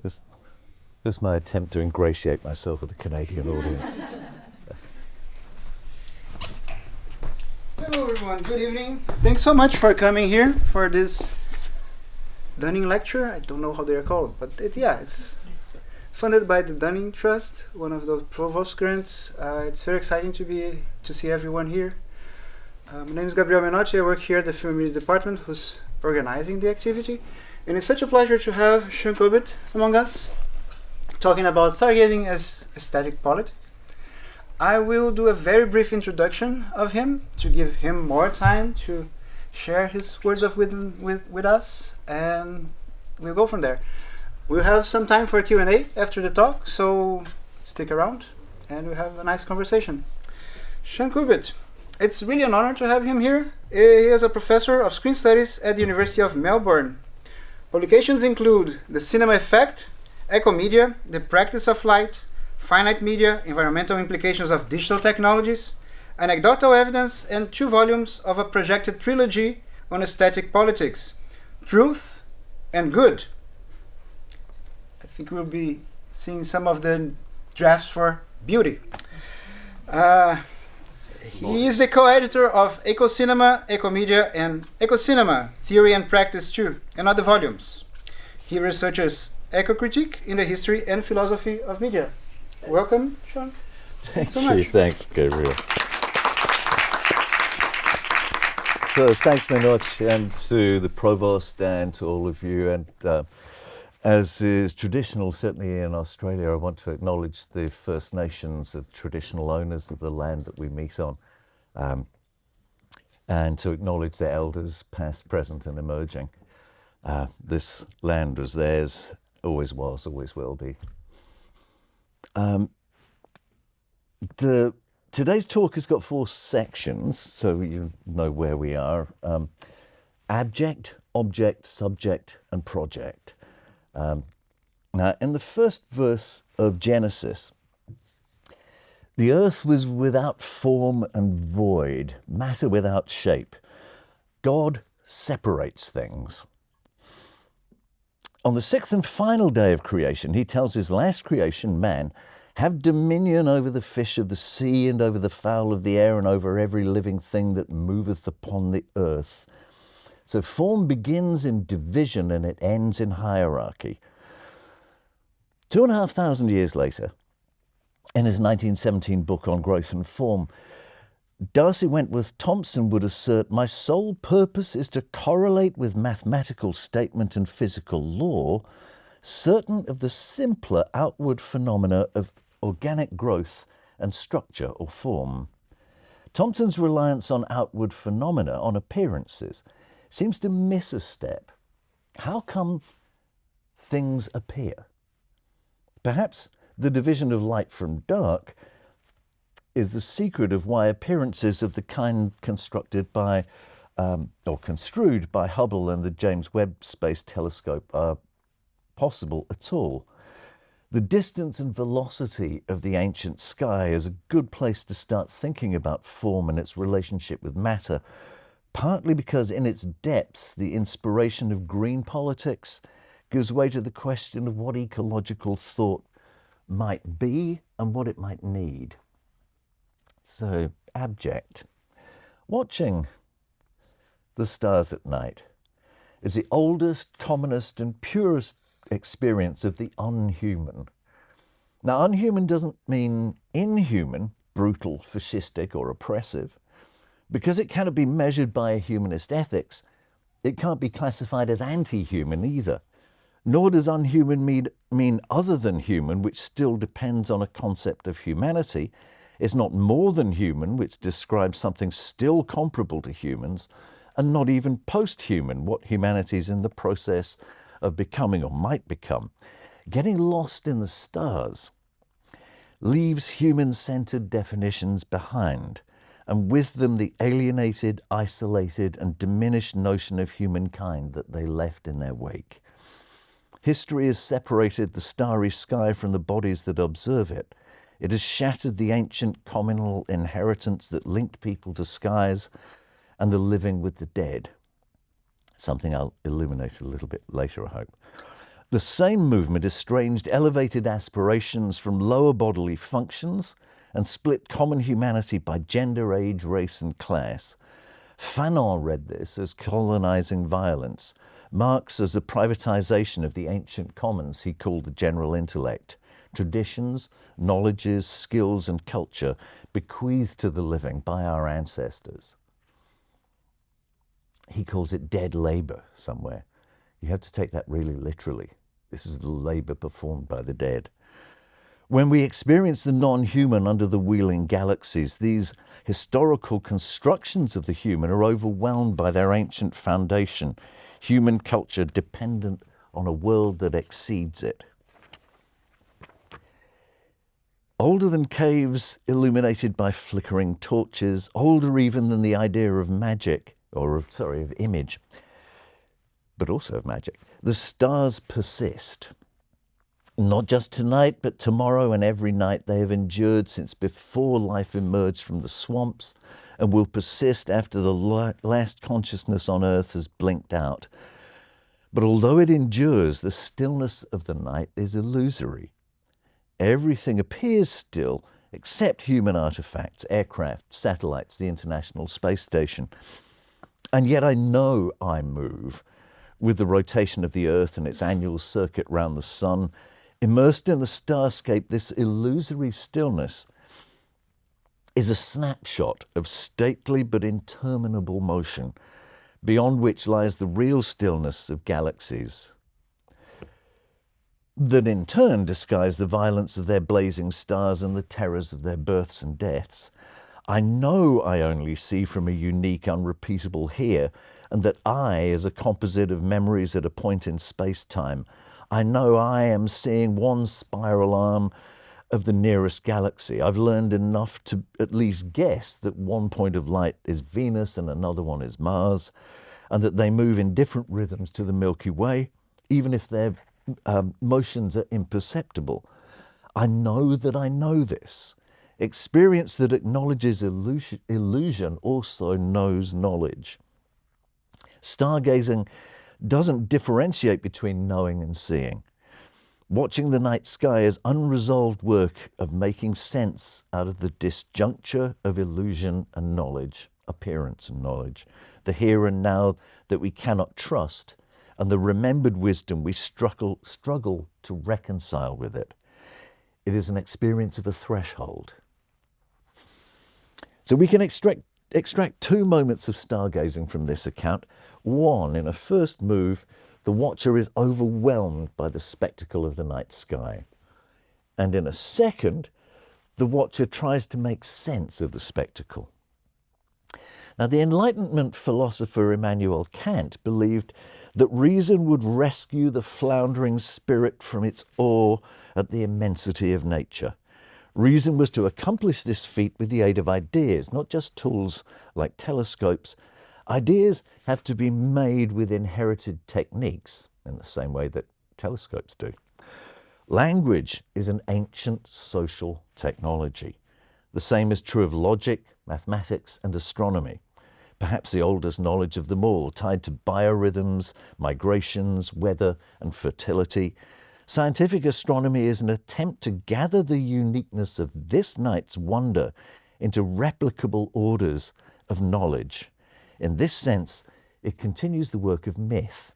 This is my attempt to ingratiate myself with the Canadian audience. Hello everyone, good evening. Thanks so much for coming here for this Dunning lecture. I don't know how they are called, but it's funded by the Dunning Trust, one of those provost grants. It's very exciting to see everyone here. My name is Gabriel Menotti. I work here at the Film Media Department, who's organizing the activity. And it's such a pleasure to have Seán Cubitt among us, talking about stargazing as aesthetic politics. I will do a very brief introduction of him to give him more time to share his words of wisdom with us, and we'll go from there. We'll have some time for Q&A after the talk, so stick around and we'll have a nice conversation. Seán Cubitt, it's really an honor to have him here. He is a professor of screen studies at the University of Melbourne. Publications include The Cinema Effect, Ecomedia, The Practice of Light, Finite Media, Environmental Implications of Digital Technologies, Anecdotal Evidence, and 2 volumes of a projected trilogy on aesthetic politics, Truth and Good. I think we'll be seeing some of the drafts for Beauty. He is the co-editor of Ecocinema, Ecomedia, and Ecocinema, Theory and Practice 2, and other volumes. He researches eco-critique in the history and philosophy of media. Welcome, Seán. Thank so you. much. Thanks, Gabriel. So thanks, Menotti, and to the provost and to all of you. And as is traditional, certainly in Australia, I want to acknowledge the First Nations, the traditional owners of the land that we meet on, and to acknowledge their elders, past, present, and emerging. This land was theirs, always was, always will be. Today's talk has got 4 sections, so you know where we are. Abject, object, subject, and project. Now, in the first verse of Genesis, the earth was without form and void, matter without shape. God separates things. On the 6th and final day of creation, he tells his last creation, man, have dominion over the fish of the sea and over the fowl of the air and over every living thing that moveth upon the earth. So form begins in division and it ends in hierarchy. 2,500 years later, in his 1917 book on growth and form, Darcy Wentworth Thompson would assert, my sole purpose is to correlate with mathematical statement and physical law certain of the simpler outward phenomena of organic growth and structure or form. Thompson's reliance on outward phenomena, on appearances, seems to miss a step. How come things appear? Perhaps the division of light from dark is the secret of why appearances of the kind constructed by, or construed by Hubble and the James Webb Space Telescope are possible at all. The distance and velocity of the ancient sky is a good place to start thinking about form and its relationship with matter, partly because in its depths, the inspiration of green politics gives way to the question of what ecological thought might be and what it might need. So, abject. Watching the stars at night is the oldest, commonest, and purest experience of the unhuman. Now, unhuman doesn't mean inhuman, brutal, fascistic, or oppressive. Because it cannot be measured by humanist ethics, it can't be classified as anti-human either. Nor does unhuman mean other than human, which still depends on a concept of humanity. It's not more than human, which describes something still comparable to humans, and not even post-human, what humanity is in the process of becoming or might become. Getting lost in the stars leaves human-centered definitions behind, and with them the alienated, isolated, and diminished notion of humankind that they left in their wake. History has separated the starry sky from the bodies that observe it. It has shattered the ancient communal inheritance that linked people to skies. and the living with the dead, something I'll illuminate a little bit later, I hope. The same movement estranged elevated aspirations from lower bodily functions and split common humanity by gender, age, race, and class. Fanon read this as colonizing violence, Marx as a privatization of the ancient commons he called the general intellect, traditions, knowledges, skills, and culture bequeathed to the living by our ancestors. He calls it dead labor somewhere. You have to take that really literally. This is the labor performed by the dead. When we experience the non-human under the wheeling galaxies, these historical constructions of the human are overwhelmed by their ancient foundation, human culture dependent on a world that exceeds it. Older than caves illuminated by flickering torches, older even than the idea of magic, of image, but also of magic. The stars persist. Not just tonight, but tomorrow and every night they have endured since before life emerged from the swamps and will persist after the last consciousness on earth has blinked out. But although it endures, the stillness of the night is illusory. Everything appears still except human artifacts, aircraft, satellites, the International Space Station. And yet I know I move with the rotation of the Earth and its annual circuit round the sun. Immersed in the starscape, this illusory stillness is a snapshot of stately but interminable motion, beyond which lies the real stillness of galaxies, that in turn disguise the violence of their blazing stars and the terrors of their births and deaths. I know I only see from a unique, unrepeatable here, and that I is a composite of memories at a point in space-time. I know I am seeing one spiral arm of the nearest galaxy. I've learned enough to at least guess that one point of light is Venus and another one is Mars, and that they move in different rhythms to the Milky Way, even if their motions are imperceptible. I know that I know this. Experience that acknowledges illusion also knows knowledge. Stargazing doesn't differentiate between knowing and seeing. Watching the night sky is unresolved work of making sense out of the disjuncture of illusion and knowledge, appearance and knowledge, the here and now that we cannot trust, and the remembered wisdom we struggle to reconcile with it. It is an experience of a threshold. So we can extract two moments of stargazing from this account. One, in a first move, the watcher is overwhelmed by the spectacle of the night sky. And in a second, the watcher tries to make sense of the spectacle. Now, the Enlightenment philosopher Immanuel Kant believed that reason would rescue the floundering spirit from its awe at the immensity of nature. Reason was to accomplish this feat with the aid of ideas, not just tools like telescopes. Ideas have to be made with inherited techniques in the same way that telescopes do. Language is an ancient social technology. The same is true of logic, mathematics, and astronomy. Perhaps the oldest knowledge of them all, tied to biorhythms, migrations, weather, and fertility. Scientific astronomy is an attempt to gather the uniqueness of this night's wonder into replicable orders of knowledge. In this sense, it continues the work of myth.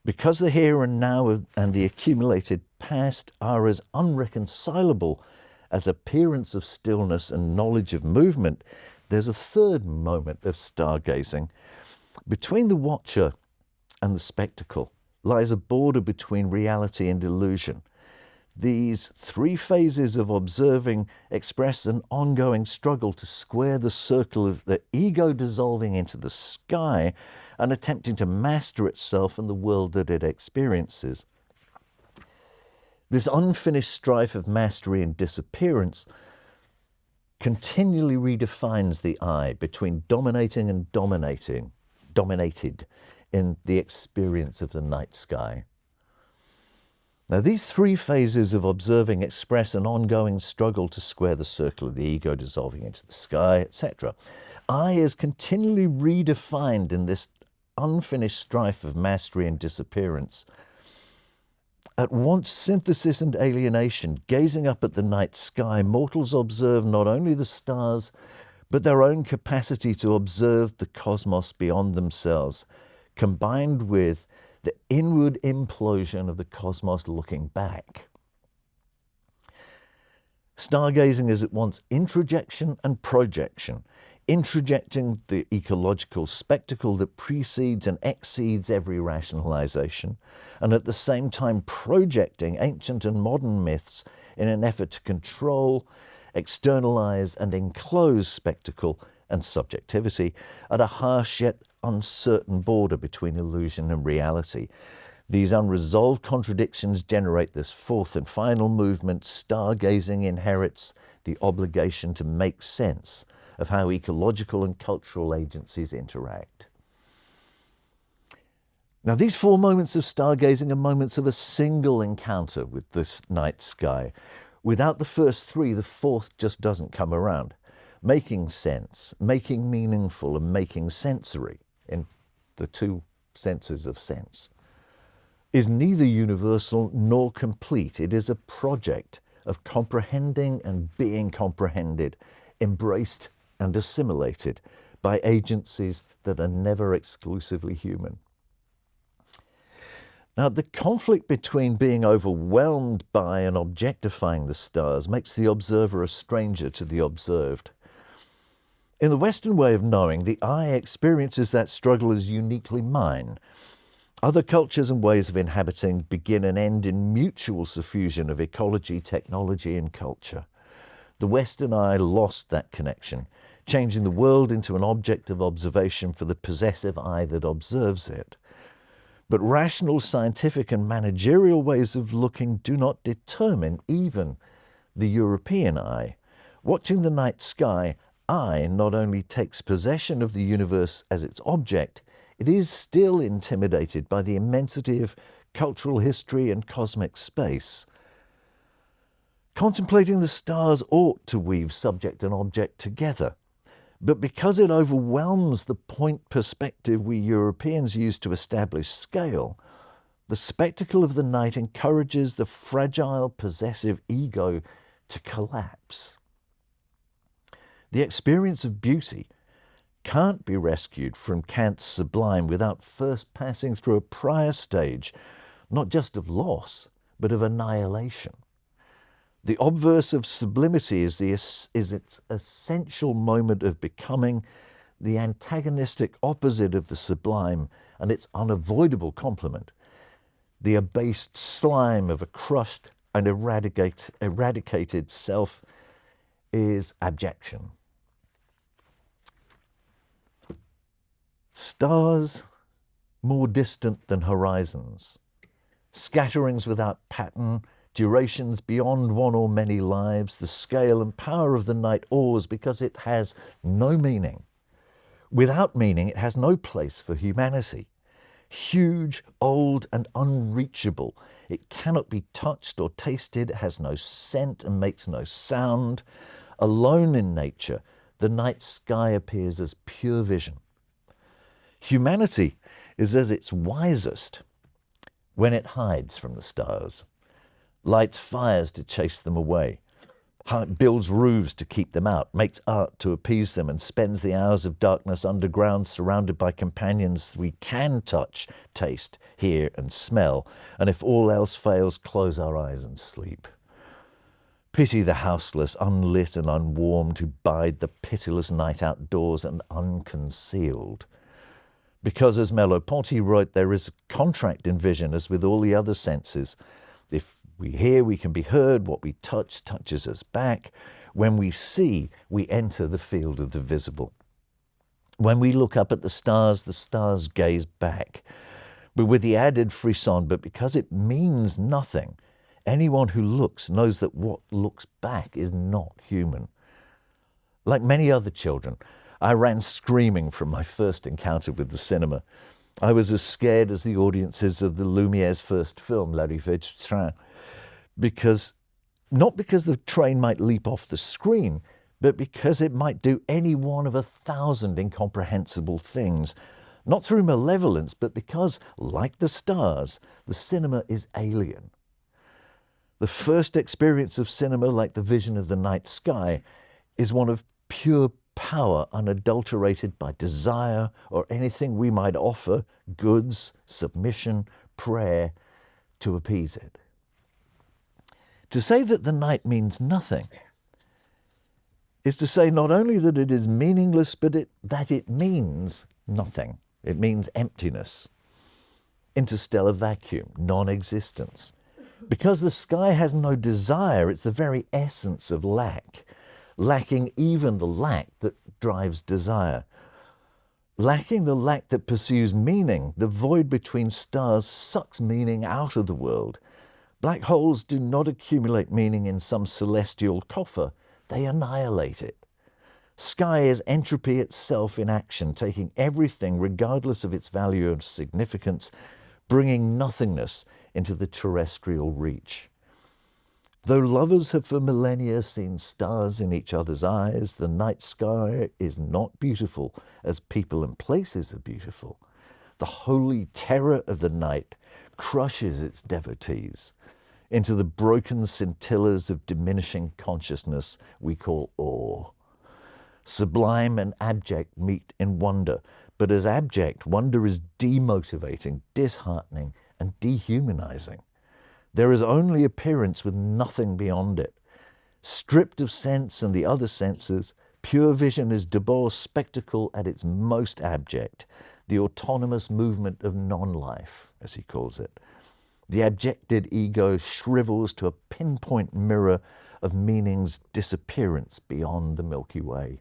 Because the here and now and the accumulated past are as unreconcilable as appearance of stillness and knowledge of movement, there's a third moment of stargazing. Between the watcher and the spectacle lies a border between reality and illusion. These three phases of observing express an ongoing struggle to square the circle of the ego dissolving into the sky and attempting to master itself and the world that it experiences. This unfinished strife of mastery and disappearance continually redefines the I between dominating and dominated in the experience of the night sky. Now, these three phases of observing express an ongoing struggle to square the circle of the ego dissolving into the sky, etc. I is continually redefined in this unfinished strife of mastery and disappearance. At once synthesis and alienation, gazing up at the night sky, mortals observe not only the stars, but their own capacity to observe the cosmos beyond themselves, combined with the inward implosion of the cosmos looking back. Stargazing is at once introjection and projection, introjecting the ecological spectacle that precedes and exceeds every rationalization, and at the same time projecting ancient and modern myths in an effort to control, externalize, and enclose spectacle and subjectivity at a harsh yet uncertain border between illusion and reality. These unresolved contradictions generate this fourth and final movement. Stargazing inherits the obligation to make sense of how ecological and cultural agencies interact. Now, these 4 moments of stargazing are moments of a single encounter with this night sky. Without the first 3, the fourth just doesn't come around. Making sense, making meaningful, and making sensory, in the 2 senses of sense, is neither universal nor complete. It is a project of comprehending and being comprehended, embraced and assimilated by agencies that are never exclusively human. Now, the conflict between being overwhelmed by and objectifying the stars makes the observer a stranger to the observed. In the Western way of knowing, the eye experiences that struggle as uniquely mine. Other cultures and ways of inhabiting begin and end in mutual suffusion of ecology, technology, and culture. The Western eye lost that connection, changing the world into an object of observation for the possessive eye that observes it. But rational, scientific, and managerial ways of looking do not determine even the European eye. Watching the night sky, I not only takes possession of the universe as its object, it is still intimidated by the immensity of cultural history and cosmic space. Contemplating the stars ought to weave subject and object together, but because it overwhelms the point perspective we Europeans use to establish scale, the spectacle of the night encourages the fragile, possessive ego to collapse. The experience of beauty can't be rescued from Kant's sublime without first passing through a prior stage, not just of loss, but of annihilation. The obverse of sublimity is its essential moment of becoming, the antagonistic opposite of the sublime and its unavoidable complement, the abased slime of a crushed and eradicated self is abjection. Stars more distant than horizons, scatterings without pattern, durations beyond one or many lives, the scale and power of the night awes because it has no meaning. Without meaning, it has no place for humanity. Huge, old, and unreachable, it cannot be touched or tasted, it has no scent and makes no sound. Alone in nature, the night sky appears as pure vision. Humanity is at its wisest when it hides from the stars, lights fires to chase them away, builds roofs to keep them out, makes art to appease them, and spends the hours of darkness underground surrounded by companions we can touch, taste, hear, and smell, and if all else fails, close our eyes and sleep. Pity the houseless, unlit and unwarmed, who bide the pitiless night outdoors and unconcealed. Because, as Merleau-Ponty wrote, there is a contract in vision as with all the other senses. If we hear, we can be heard. What we touch touches us back. When we see, we enter the field of the visible. When we look up at the stars gaze back. But with the added frisson, but because it means nothing, anyone who looks knows that what looks back is not human. Like many other children, I ran screaming from my first encounter with the cinema. I was as scared as the audiences of the Lumiere's first film, L'arrivée du train, not because the train might leap off the screen, but because it might do any one of 1,000 incomprehensible things, not through malevolence, but because, like the stars, the cinema is alien. The first experience of cinema, like the vision of the night sky, is one of pure power, unadulterated by desire or anything we might offer, goods, submission, prayer, to appease it. To say that the night means nothing is to say not only that it is meaningless, but that it means nothing. It means emptiness, interstellar vacuum, non-existence. Because the sky has no desire, it's the very essence of lack, lacking even the lack that drives desire. Lacking the lack that pursues meaning, the void between stars sucks meaning out of the world. Black holes do not accumulate meaning in some celestial coffer, they annihilate it. Sky is entropy itself in action, taking everything regardless of its value and significance, bringing nothingness into the terrestrial reach. Though lovers have for millennia seen stars in each other's eyes, the night sky is not beautiful as people and places are beautiful. The holy terror of the night crushes its devotees into the broken scintillas of diminishing consciousness we call awe. Sublime and abject meet in wonder, but as abject, wonder is demotivating, disheartening, and dehumanizing. There is only appearance with nothing beyond it. Stripped of sense and the other senses, pure vision is Debord's spectacle at its most abject, the autonomous movement of non-life, as he calls it. The abjected ego shrivels to a pinpoint mirror of meaning's disappearance beyond the Milky Way.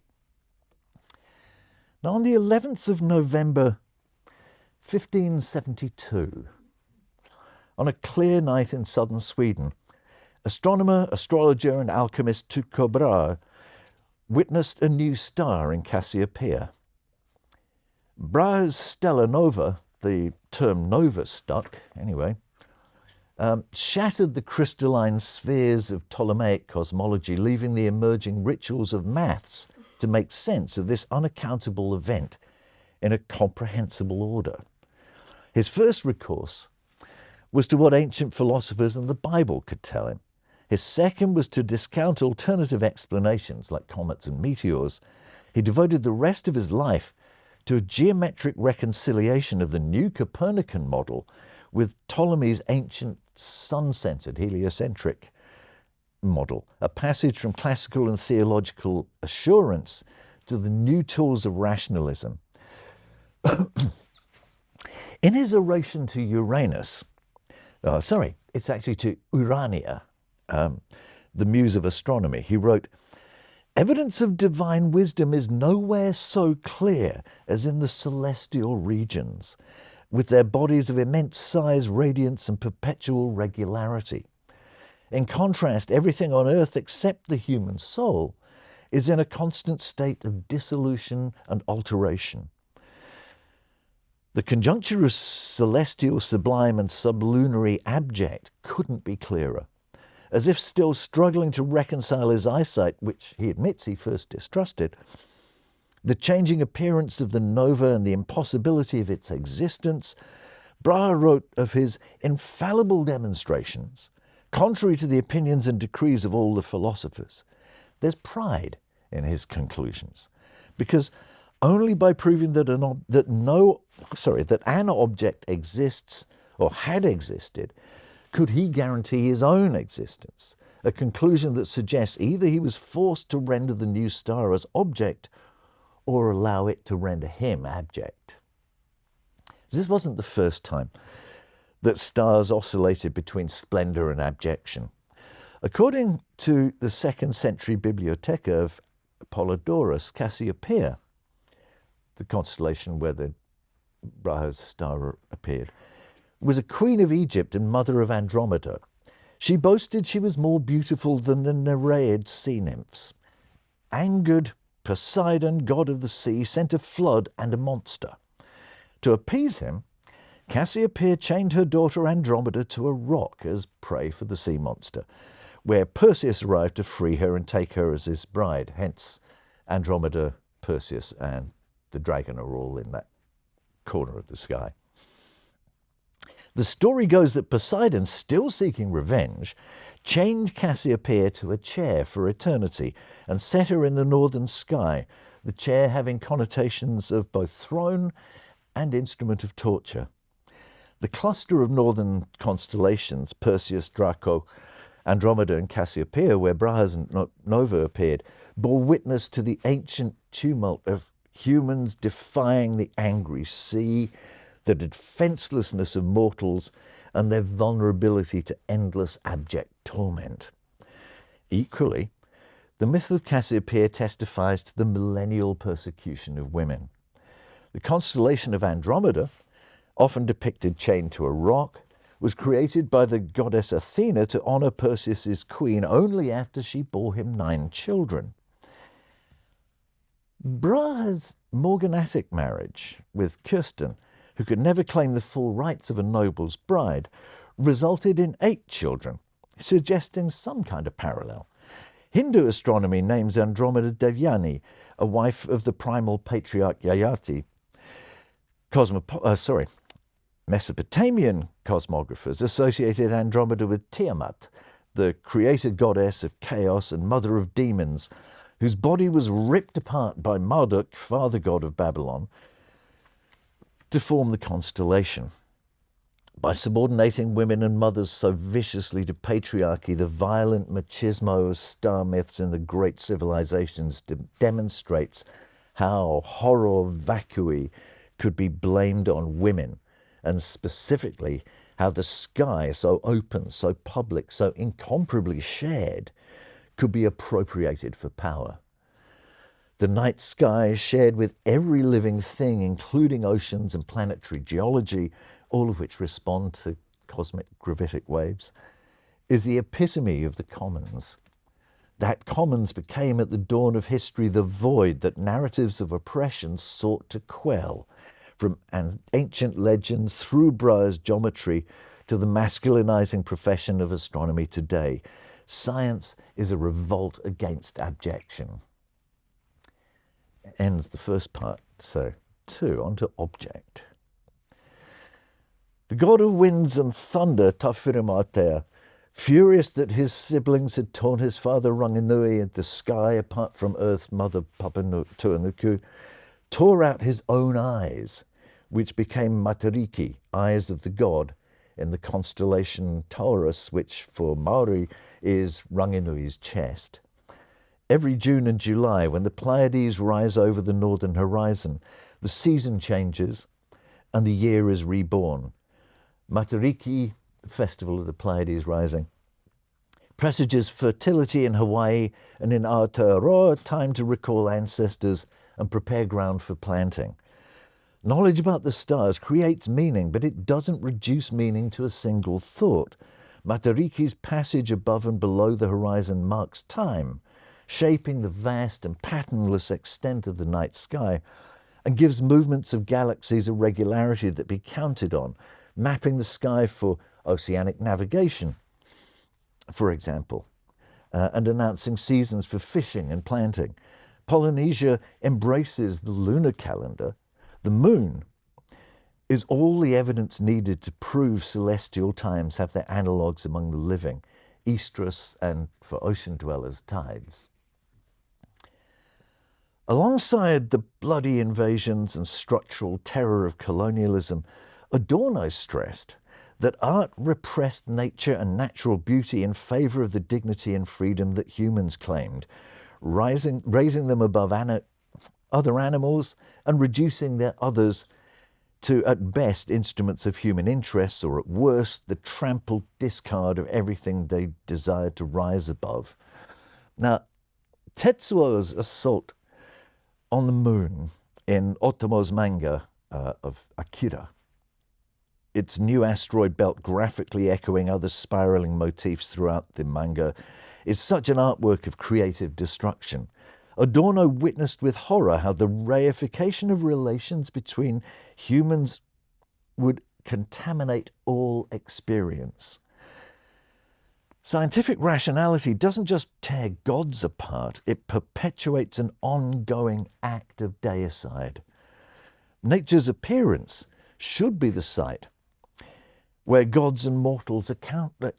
Now, on the 11th of November, 1572, on a clear night in southern Sweden, astronomer, astrologer, and alchemist Tycho Brahe witnessed a new star in Cassiopeia. Brahe's stellar nova, the term nova stuck anyway, shattered the crystalline spheres of Ptolemaic cosmology, leaving the emerging rituals of maths to make sense of this unaccountable event in a comprehensible order. His first recourse was to what ancient philosophers and the Bible could tell him. His second was to discount alternative explanations like comets and meteors. He devoted the rest of his life to a geometric reconciliation of the new Copernican model with Ptolemy's ancient sun-centered heliocentric model, a passage from classical and theological assurance to the new tools of rationalism. In his oration to Uranus, it's actually to Urania, the muse of astronomy, he wrote, "Evidence of divine wisdom is nowhere so clear as in the celestial regions, with their bodies of immense size, radiance, and perpetual regularity. In contrast, everything on earth except the human soul is in a constant state of dissolution and alteration. The conjuncture of celestial, sublime, and sublunary abject couldn't be clearer. As if still struggling to reconcile his eyesight, which he admits he first distrusted, the changing appearance of the nova and the impossibility of its existence, Brahe wrote of his infallible demonstrations, contrary to the opinions and decrees of all the philosophers. There's pride in his conclusions, because only by proving that an object exists or had existed could he guarantee his own existence, a conclusion that suggests either he was forced to render the new star as object or allow it to render him abject. This wasn't the first time that stars oscillated between splendor and abjection. According to the 2nd century Bibliotheca of Apollodorus, Cassiopeia, the constellation where the Brahe's star appeared, was a queen of Egypt and mother of Andromeda. She boasted she was more beautiful than the Nereid sea nymphs. Angered, Poseidon, god of the sea, sent a flood and a monster. To appease him, Cassiopeia chained her daughter Andromeda to a rock as prey for the sea monster, where Perseus arrived to free her and take her as his bride. Hence, Andromeda, Perseus, and the dragon are all in that corner of the sky. The story goes that Poseidon, still seeking revenge, chained Cassiopeia to a chair for eternity and set her in the northern sky, the chair having connotations of both throne and instrument of torture. The cluster of northern constellations, Perseus, Draco, Andromeda and Cassiopeia, where Brahas and Nova appeared, bore witness to the ancient tumult of humans defying the angry sea, the defenselessness of mortals, and their vulnerability to endless abject torment. Equally, the myth of Cassiopeia testifies to the millennial persecution of women. The constellation of Andromeda, often depicted chained to a rock, was created by the goddess Athena to honour Perseus's queen only after she bore him 9 children. Brahe's morganatic marriage with Kirsten, who could never claim the full rights of a noble's bride, resulted in 8 children, suggesting some kind of parallel. Hindu astronomy names Andromeda Devyani, a wife of the primal patriarch Yayati. Mesopotamian cosmographers associated Andromeda with Tiamat, the creator goddess of chaos and mother of demons, whose body was ripped apart by Marduk, father god of Babylon, to form the constellation. By subordinating women and mothers so viciously to patriarchy, the violent machismo of star myths in the great civilizations demonstrates how horror vacui could be blamed on women, and specifically how the sky, so open, so public, so incomparably shared, could be appropriated for power. The night sky, shared with every living thing, including oceans and planetary geology, all of which respond to cosmic gravitic waves, is the epitome of the commons. That commons became at the dawn of history the void that narratives of oppression sought to quell, from ancient legends through Brahe's geometry to the masculinizing profession of astronomy today. Science is a revolt against abjection. Ends the first part. So, 2, on to object. The god of winds and thunder, Tafirimatea, furious that his siblings had torn his father Ranginui in the sky apart from Earth's mother Papanuku, tore out his own eyes, which became Matariki, eyes of the god, in the constellation Taurus, which for Maori is Ranginui's chest. Every June and July, when the Pleiades rise over the northern horizon, the season changes and the year is reborn. Matariki, the festival of the Pleiades rising, presages fertility in Hawaii, and in Aotearoa, time to recall ancestors and prepare ground for planting. Knowledge about the stars creates meaning, but it doesn't reduce meaning to a single thought. Matariki's passage above and below the horizon marks time, shaping the vast and patternless extent of the night sky, and gives movements of galaxies a regularity that be counted on, mapping the sky for oceanic navigation, for example, and announcing seasons for fishing and planting. Polynesia embraces the lunar calendar. The moon is all the evidence needed to prove celestial times have their analogues among the living, estrus, and for ocean dwellers, tides. Alongside the bloody invasions and structural terror of colonialism, Adorno stressed that art repressed nature and natural beauty in favour of the dignity and freedom that humans claimed, raising them above other animals and reducing their others to, at best, instruments of human interests, or at worst, the trampled discard of everything they desired to rise above. Now, Tetsuo's assault on the moon in Otomo's manga of Akira, its new asteroid belt graphically echoing other spiraling motifs throughout the manga, is such an artwork of creative destruction. Adorno witnessed with horror how the reification of relations between humans would contaminate all experience. Scientific rationality doesn't just tear gods apart, it perpetuates an ongoing act of deicide. Nature's appearance should be the site where gods and mortals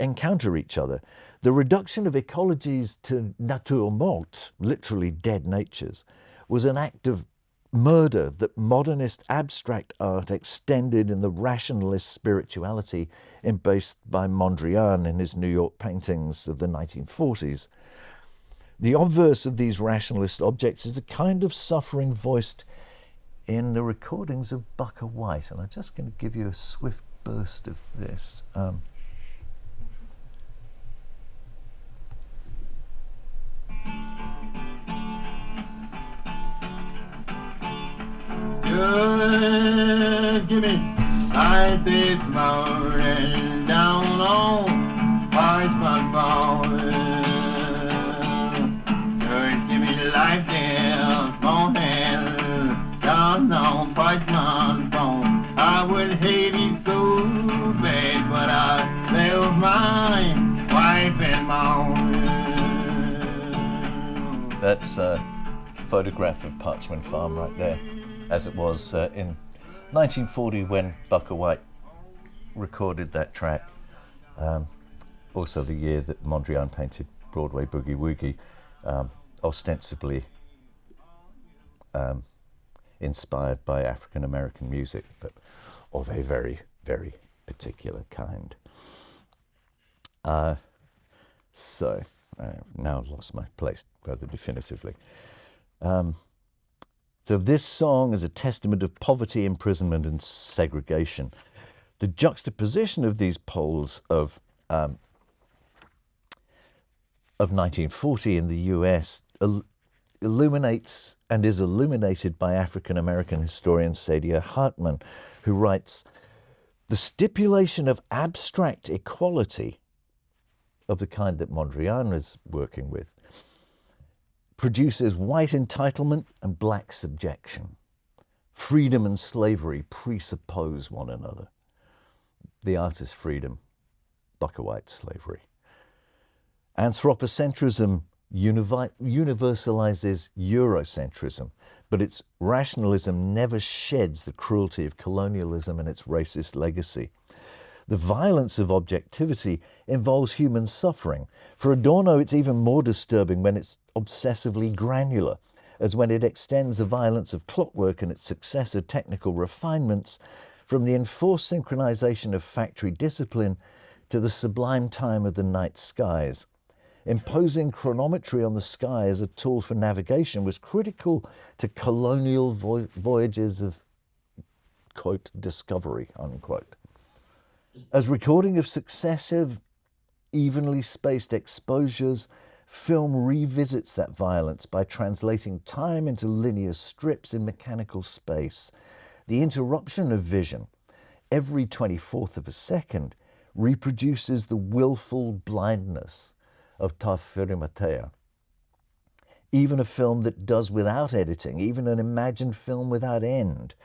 encounter each other. The reduction of ecologies to natur morte, literally dead natures, was an act of murder that modernist abstract art extended in the rationalist spirituality embraced by Mondrian in his New York paintings of the 1940s. The obverse of these rationalist objects is a kind of suffering voiced in the recordings of Bucker White, and I'm just going to give you a swift burst of this. Good, give me light this morning down on Parchment Farm. Good, give me light this morning down on Parchment Farm. I would hate it so bad, but I left my wife and mom. That's a photograph of Parchment Farm right there, as it was in 1940 when Bucker White recorded that track. Also the year that Mondrian painted Broadway Boogie Woogie, ostensibly inspired by African American music, but of a very, very particular kind. So I've now lost my place rather definitively. So this song is a testament of poverty, imprisonment, and segregation. The juxtaposition of these poles of 1940 in the US illuminates and is illuminated by African-American historian Saidiya Hartman, who writes, "The stipulation of abstract equality of the kind that Mondrian is working with produces white entitlement and black subjection. Freedom and slavery presuppose one another. The artist's freedom, Bucker White's slavery. Anthropocentrism universalizes Eurocentrism, but its rationalism never sheds the cruelty of colonialism and its racist legacy. The violence of objectivity involves human suffering. For Adorno, it's even more disturbing when it's obsessively granular, as when it extends the violence of clockwork and its successor technical refinements from the enforced synchronization of factory discipline to the sublime time of the night skies. Imposing chronometry on the sky as a tool for navigation was critical to colonial voyages of, quote, discovery, unquote. As recording of successive, evenly spaced exposures, film revisits that violence by translating time into linear strips in mechanical space. The interruption of vision, every 24th of a second, reproduces the willful blindness of Tauferimatea. Even a film that does without editing, even an imagined film without end,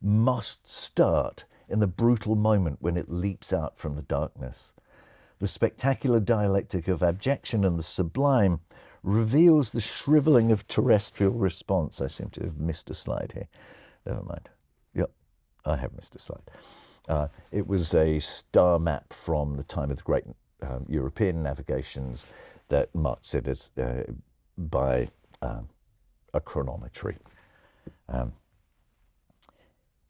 must start in the brutal moment when it leaps out from the darkness. The spectacular dialectic of abjection and the sublime reveals the shriveling of terrestrial response. I seem to have missed a slide here. Never mind. Yep, I have missed a slide. It was a star map from the time of the great European navigations that marks it as by a chronometry.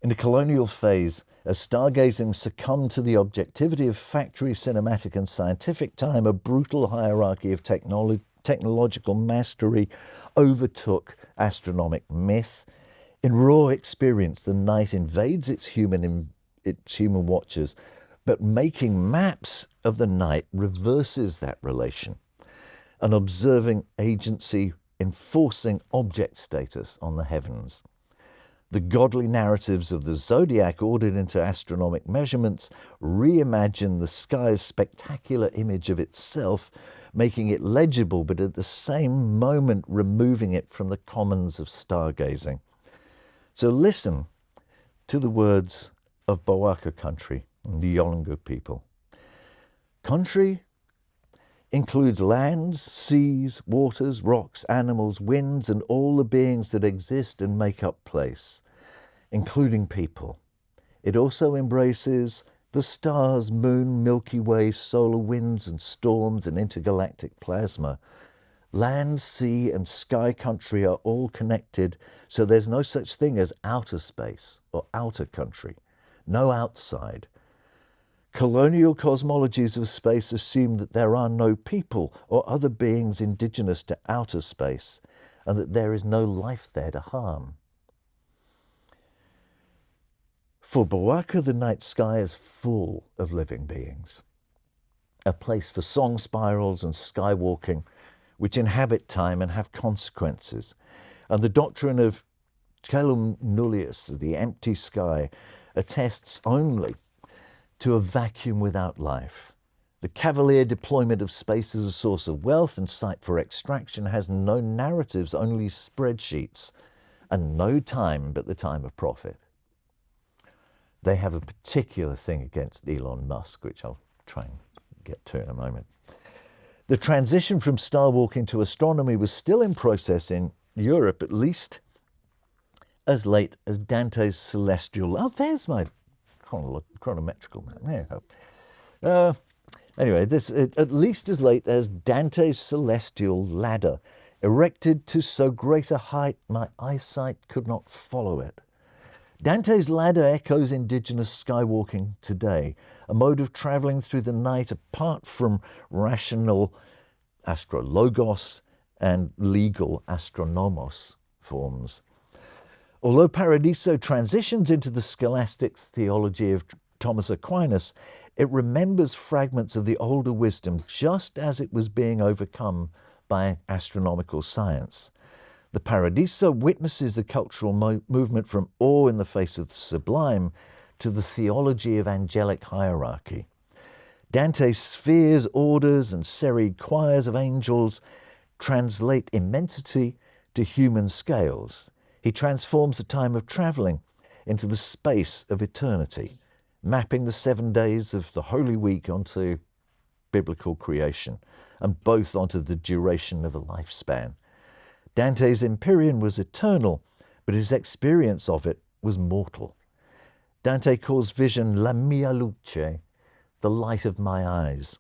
In the colonial phase, as stargazing succumbed to the objectivity of factory, cinematic, and scientific time, a brutal hierarchy of technological mastery overtook astronomic myth. In raw experience, the night invades its human watchers, but making maps of the night reverses that relation. An observing agency enforcing object status on the heavens. The godly narratives of the zodiac, ordered into astronomic measurements, reimagine the sky's spectacular image of itself, making it legible, but at the same moment removing it from the commons of stargazing. So listen to the words of Bawaka country and the Yolngu people. Country includes lands, seas, waters, rocks, animals, winds, and all the beings that exist and make up place, including people. It also embraces the stars, moon, Milky Way, solar winds and storms and intergalactic plasma. Land, sea, and sky country are all connected, so there's no such thing as outer space or outer country, no outside. Colonial cosmologies of space assume that there are no people or other beings indigenous to outer space, and that there is no life there to harm. For Bawaka, the night sky is full of living beings, a place for song spirals and skywalking, which inhabit time and have consequences. And the doctrine of celum nullius, the empty sky, attests only to a vacuum without life. The cavalier deployment of space as a source of wealth and site for extraction has no narratives, only spreadsheets, and no time but the time of profit. They have a particular thing against Elon Musk, which I'll try and get to in a moment. The transition from star walking to astronomy was still in process in Europe, at least as late as Dante's celestial... Oh, there's my chronometrical map. There you go. Anyway, at least as late as Dante's celestial ladder, erected to so great a height my eyesight could not follow it. Dante's ladder echoes indigenous skywalking today, a mode of travelling through the night apart from rational astrologos and legal astronomos forms. Although Paradiso transitions into the scholastic theology of Thomas Aquinas, it remembers fragments of the older wisdom just as it was being overcome by astronomical science. The Paradiso witnesses a cultural movement from awe in the face of the sublime to the theology of angelic hierarchy. Dante's spheres, orders, and serried choirs of angels translate immensity to human scales. He transforms the time of travelling into the space of eternity, mapping the 7 days of the Holy Week onto biblical creation, and both onto the duration of a lifespan. Dante's Empyrean was eternal, but his experience of it was mortal. Dante calls vision la mia luce, the light of my eyes.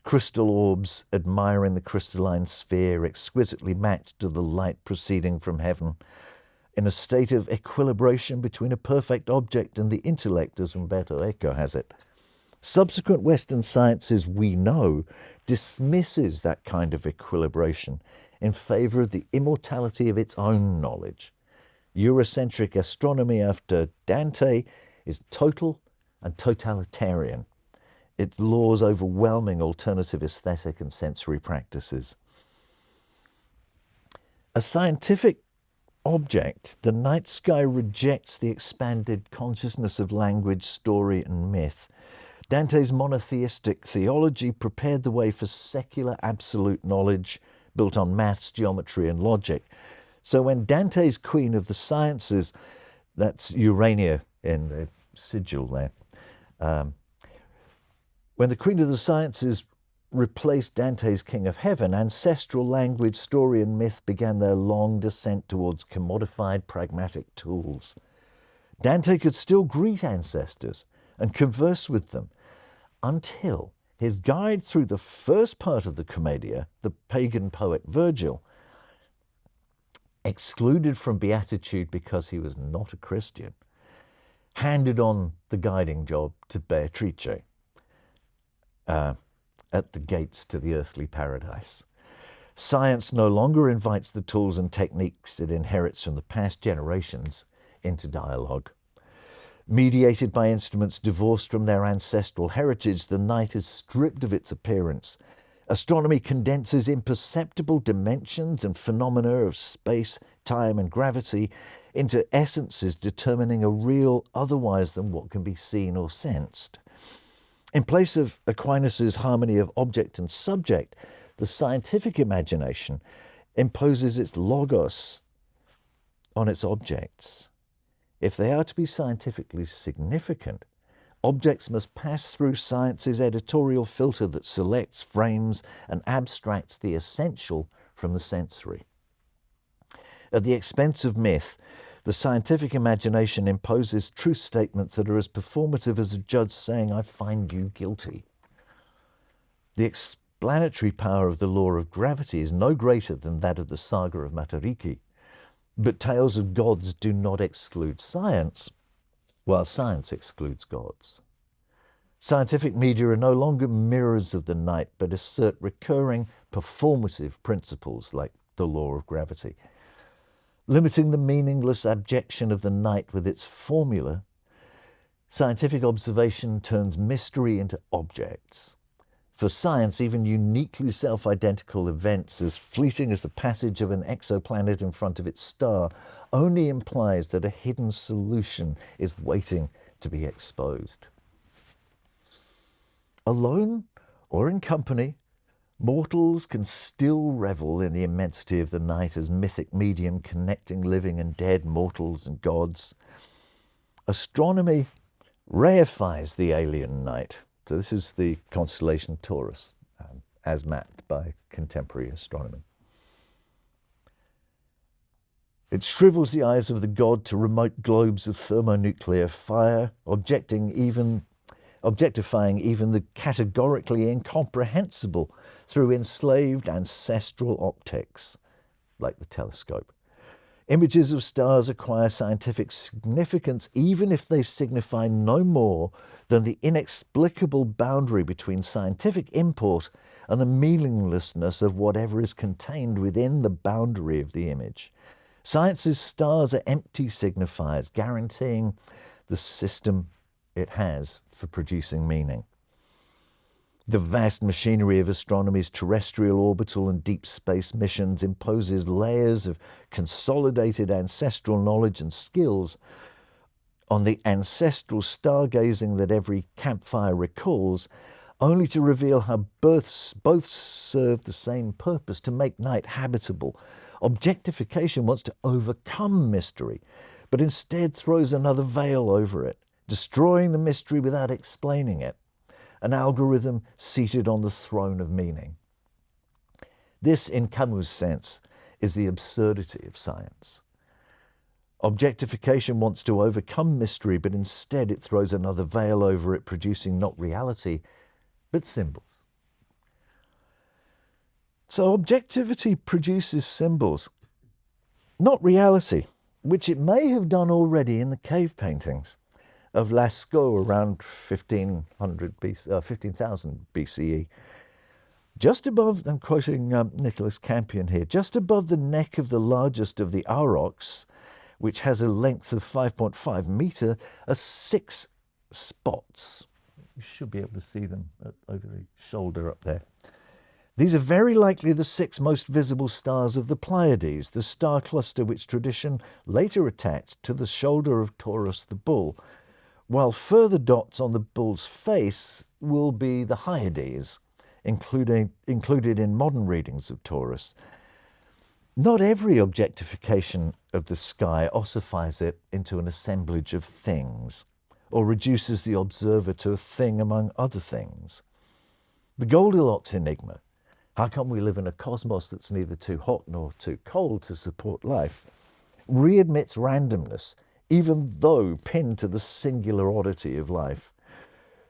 Crystal orbs admiring the crystalline sphere, exquisitely matched to the light proceeding from heaven, in a state of equilibration between a perfect object and the intellect, as Umberto Eco has it. Subsequent Western sciences, we know, dismisses that kind of equilibration in favour of the immortality of its own knowledge. Eurocentric astronomy after Dante is total and totalitarian, its laws overwhelming alternative aesthetic and sensory practices. A scientific object, the night sky rejects the expanded consciousness of language, story, and myth. Dante's monotheistic theology prepared the way for secular absolute knowledge built on maths, geometry, and logic. So when Dante's Queen of the Sciences, that's Urania in the sigil there, when the Queen of the Sciences replaced Dante's King of Heaven, ancestral language, story, and myth began their long descent towards commodified pragmatic tools. Dante could still greet ancestors and converse with them until his guide through the first part of the Commedia, the pagan poet Virgil, excluded from beatitude because he was not a Christian, handed on the guiding job to Beatrice at the gates to the earthly paradise. Science no longer invites the tools and techniques it inherits from the past generations into dialogue. Mediated by instruments divorced from their ancestral heritage, the night is stripped of its appearance. Astronomy condenses imperceptible dimensions and phenomena of space, time, and gravity into essences determining a real otherwise than what can be seen or sensed. In place of Aquinas' harmony of object and subject, the scientific imagination imposes its logos on its objects. If they are to be scientifically significant, objects must pass through science's editorial filter that selects, frames, and abstracts the essential from the sensory. At the expense of myth, the scientific imagination imposes truth statements that are as performative as a judge saying, "I find you guilty." The explanatory power of the law of gravity is no greater than that of the saga of Matariki, but tales of gods do not exclude science, while science excludes gods. Scientific media are no longer mirrors of the night, but assert recurring performative principles like the law of gravity. Limiting the meaningless abjection of the night with its formula, scientific observation turns mystery into objects. For science, even uniquely self-identical events as fleeting as the passage of an exoplanet in front of its star only implies that a hidden solution is waiting to be exposed. Alone or in company, mortals can still revel in the immensity of the night as mythic medium connecting living and dead, mortals and gods. Astronomy reifies the alien night. So this is the constellation Taurus, as mapped by contemporary astronomy. It shrivels the eyes of the god to remote globes of thermonuclear fire, objectifying even the categorically incomprehensible through enslaved ancestral optics, like the telescope. Images of stars acquire scientific significance even if they signify no more than the inexplicable boundary between scientific import and the meaninglessness of whatever is contained within the boundary of the image. Science's stars are empty signifiers, guaranteeing the system it has for producing meaning. The vast machinery of astronomy's terrestrial, orbital, and deep space missions imposes layers of consolidated ancestral knowledge and skills on the ancestral stargazing that every campfire recalls, only to reveal how both serve the same purpose, to make night habitable. Objectification wants to overcome mystery, but instead throws another veil over it, destroying the mystery without explaining it. An algorithm seated on the throne of meaning. This, in Camus' sense, is the absurdity of science. Objectification wants to overcome mystery, but instead it throws another veil over it, producing not reality, but symbols. So objectivity produces symbols, not reality, which it may have done already in the cave paintings of Lascaux around 15,000 BCE. Just above, I'm quoting Nicholas Campion here, just above the neck of the largest of the aurochs, which has a length of 5.5 metre, are 6 spots. You should be able to see them over the shoulder up there. These are very likely the 6 most visible stars of the Pleiades, the star cluster which tradition later attached to the shoulder of Taurus the bull, while further dots on the bull's face will be the Hyades, included in modern readings of Taurus. Not every objectification of the sky ossifies it into an assemblage of things, or reduces the observer to a thing among other things. The Goldilocks enigma, how come we live in a cosmos that's neither too hot nor too cold to support life, readmits randomness, even though pinned to the singular oddity of life.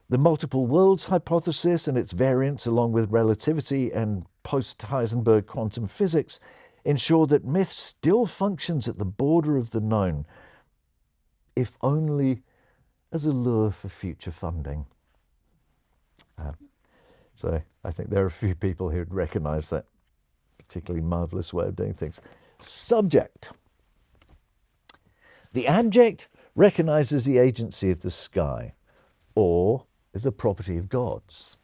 The multiple worlds hypothesis and its variants, along with relativity and post-Heisenberg quantum physics, ensure that myth still functions at the border of the known, if only as a lure for future funding. So I think there are a few people who'd recognize that particularly marvelous way of doing things. Subject. The abject recognizes the agency of the sky, or is a property of gods.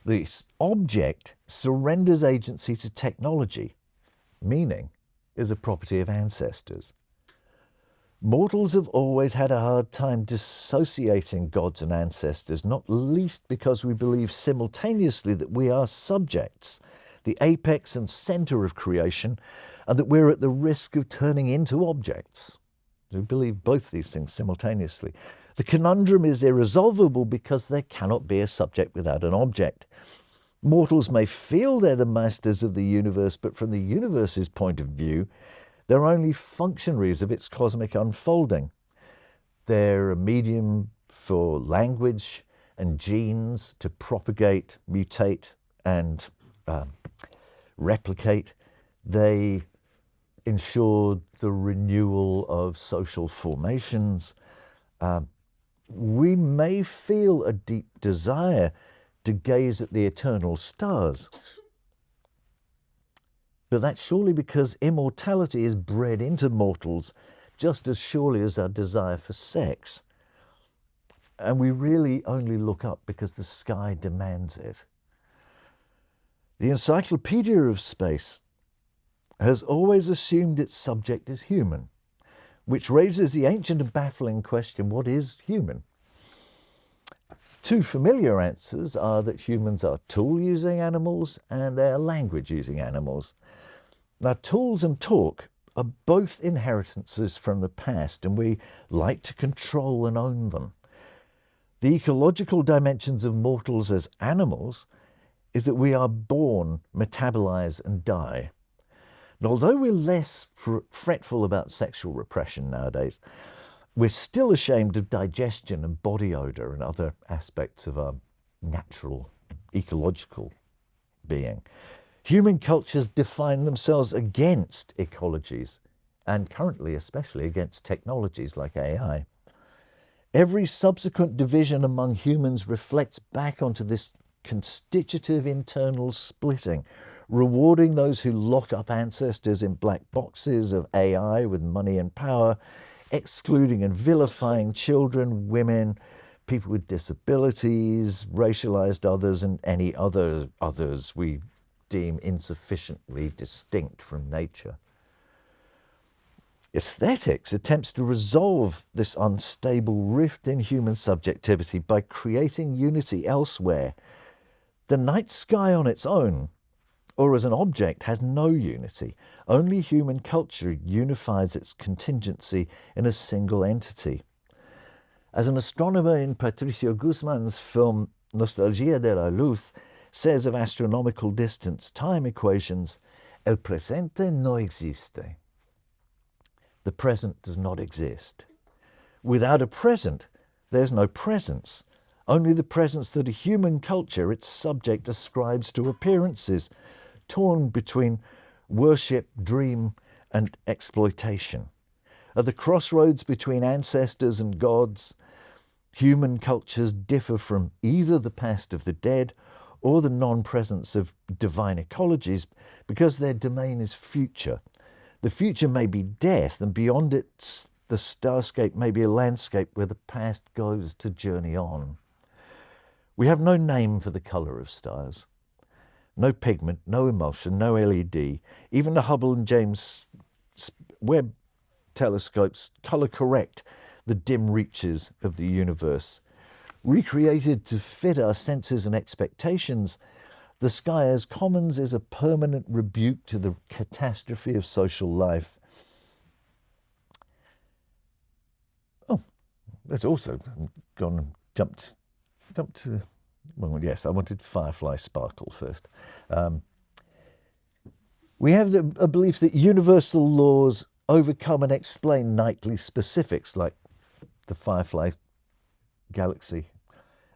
The object surrenders agency to technology, meaning is a property of ancestors. Mortals have always had a hard time dissociating gods and ancestors, not least because we believe simultaneously that we are subjects, the apex and center of creation, and that we're at the risk of turning into objects. We believe both these things simultaneously. The conundrum is irresolvable because there cannot be a subject without an object. Mortals may feel they're the masters of the universe, but from the universe's point of view, they're only functionaries of its cosmic unfolding. They're a medium for language and genes to propagate, mutate, and replicate. They ensure the renewal of social formations. We may feel a deep desire to gaze at the eternal stars, but that's surely because immortality is bred into mortals just as surely as our desire for sex. And we really only look up because the sky demands it. The Encyclopedia of Space has always assumed its subject is human, which raises the ancient and baffling question, what is human? Two familiar answers are that humans are tool-using animals and they are language-using animals. Now, tools and talk are both inheritances from the past, and we like to control and own them. The ecological dimensions of mortals as animals is that we are born, metabolize, and die. And although we're less fretful about sexual repression nowadays, we're still ashamed of digestion and body odor and other aspects of our natural, ecological being. Human cultures define themselves against ecologies, and currently especially against technologies like AI. Every subsequent division among humans reflects back onto this constitutive internal splitting, rewarding those who lock up ancestors in black boxes of AI with money and power, excluding and vilifying children, women, people with disabilities, racialized others, and any others we deem insufficiently distinct from nature. Aesthetics attempts to resolve this unstable rift in human subjectivity by creating unity elsewhere. The night sky on its own, or as an object, has no unity. Only human culture unifies its contingency in a single entity. As an astronomer in Patricio Guzman's film Nostalgia de la Luz says of astronomical distance time equations, el presente no existe. The present does not exist. Without a present, there's no presence. Only the presence that a human culture, its subject, ascribes to appearances, torn between worship, dream, and exploitation. At the crossroads between ancestors and gods, human cultures differ from either the past of the dead or the non-presence of divine ecologies because their domain is future. The future may be death, and beyond it, the starscape may be a landscape where the past goes to journey on. We have no name for the colour of stars. No pigment, no emulsion, no LED. Even the Hubble and James Webb telescopes colour correct the dim reaches of the universe. Recreated to fit our senses and expectations, the sky as commons is a permanent rebuke to the catastrophe of social life. Oh, there's also gone and jumped to, well, yes, I wanted Firefly Sparkle first. We have a belief that universal laws overcome and explain nightly specifics like the Firefly galaxy.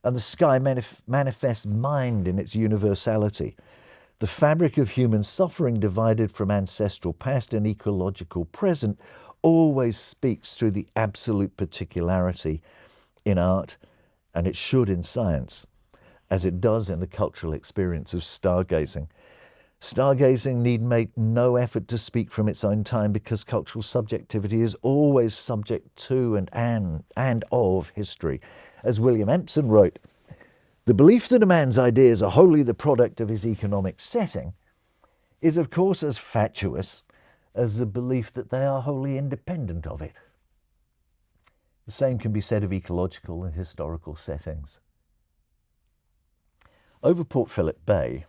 And the sky manifests mind in its universality. The fabric of human suffering divided from ancestral past and ecological present always speaks through the absolute particularity in art, and it should in science, as it does in the cultural experience of stargazing. Stargazing need make no effort to speak from its own time because cultural subjectivity is always subject to and of history. As William Empson wrote, the belief that a man's ideas are wholly the product of his economic setting is of course as fatuous as the belief that they are wholly independent of it. The same can be said of ecological and historical settings. Over Port Phillip Bay,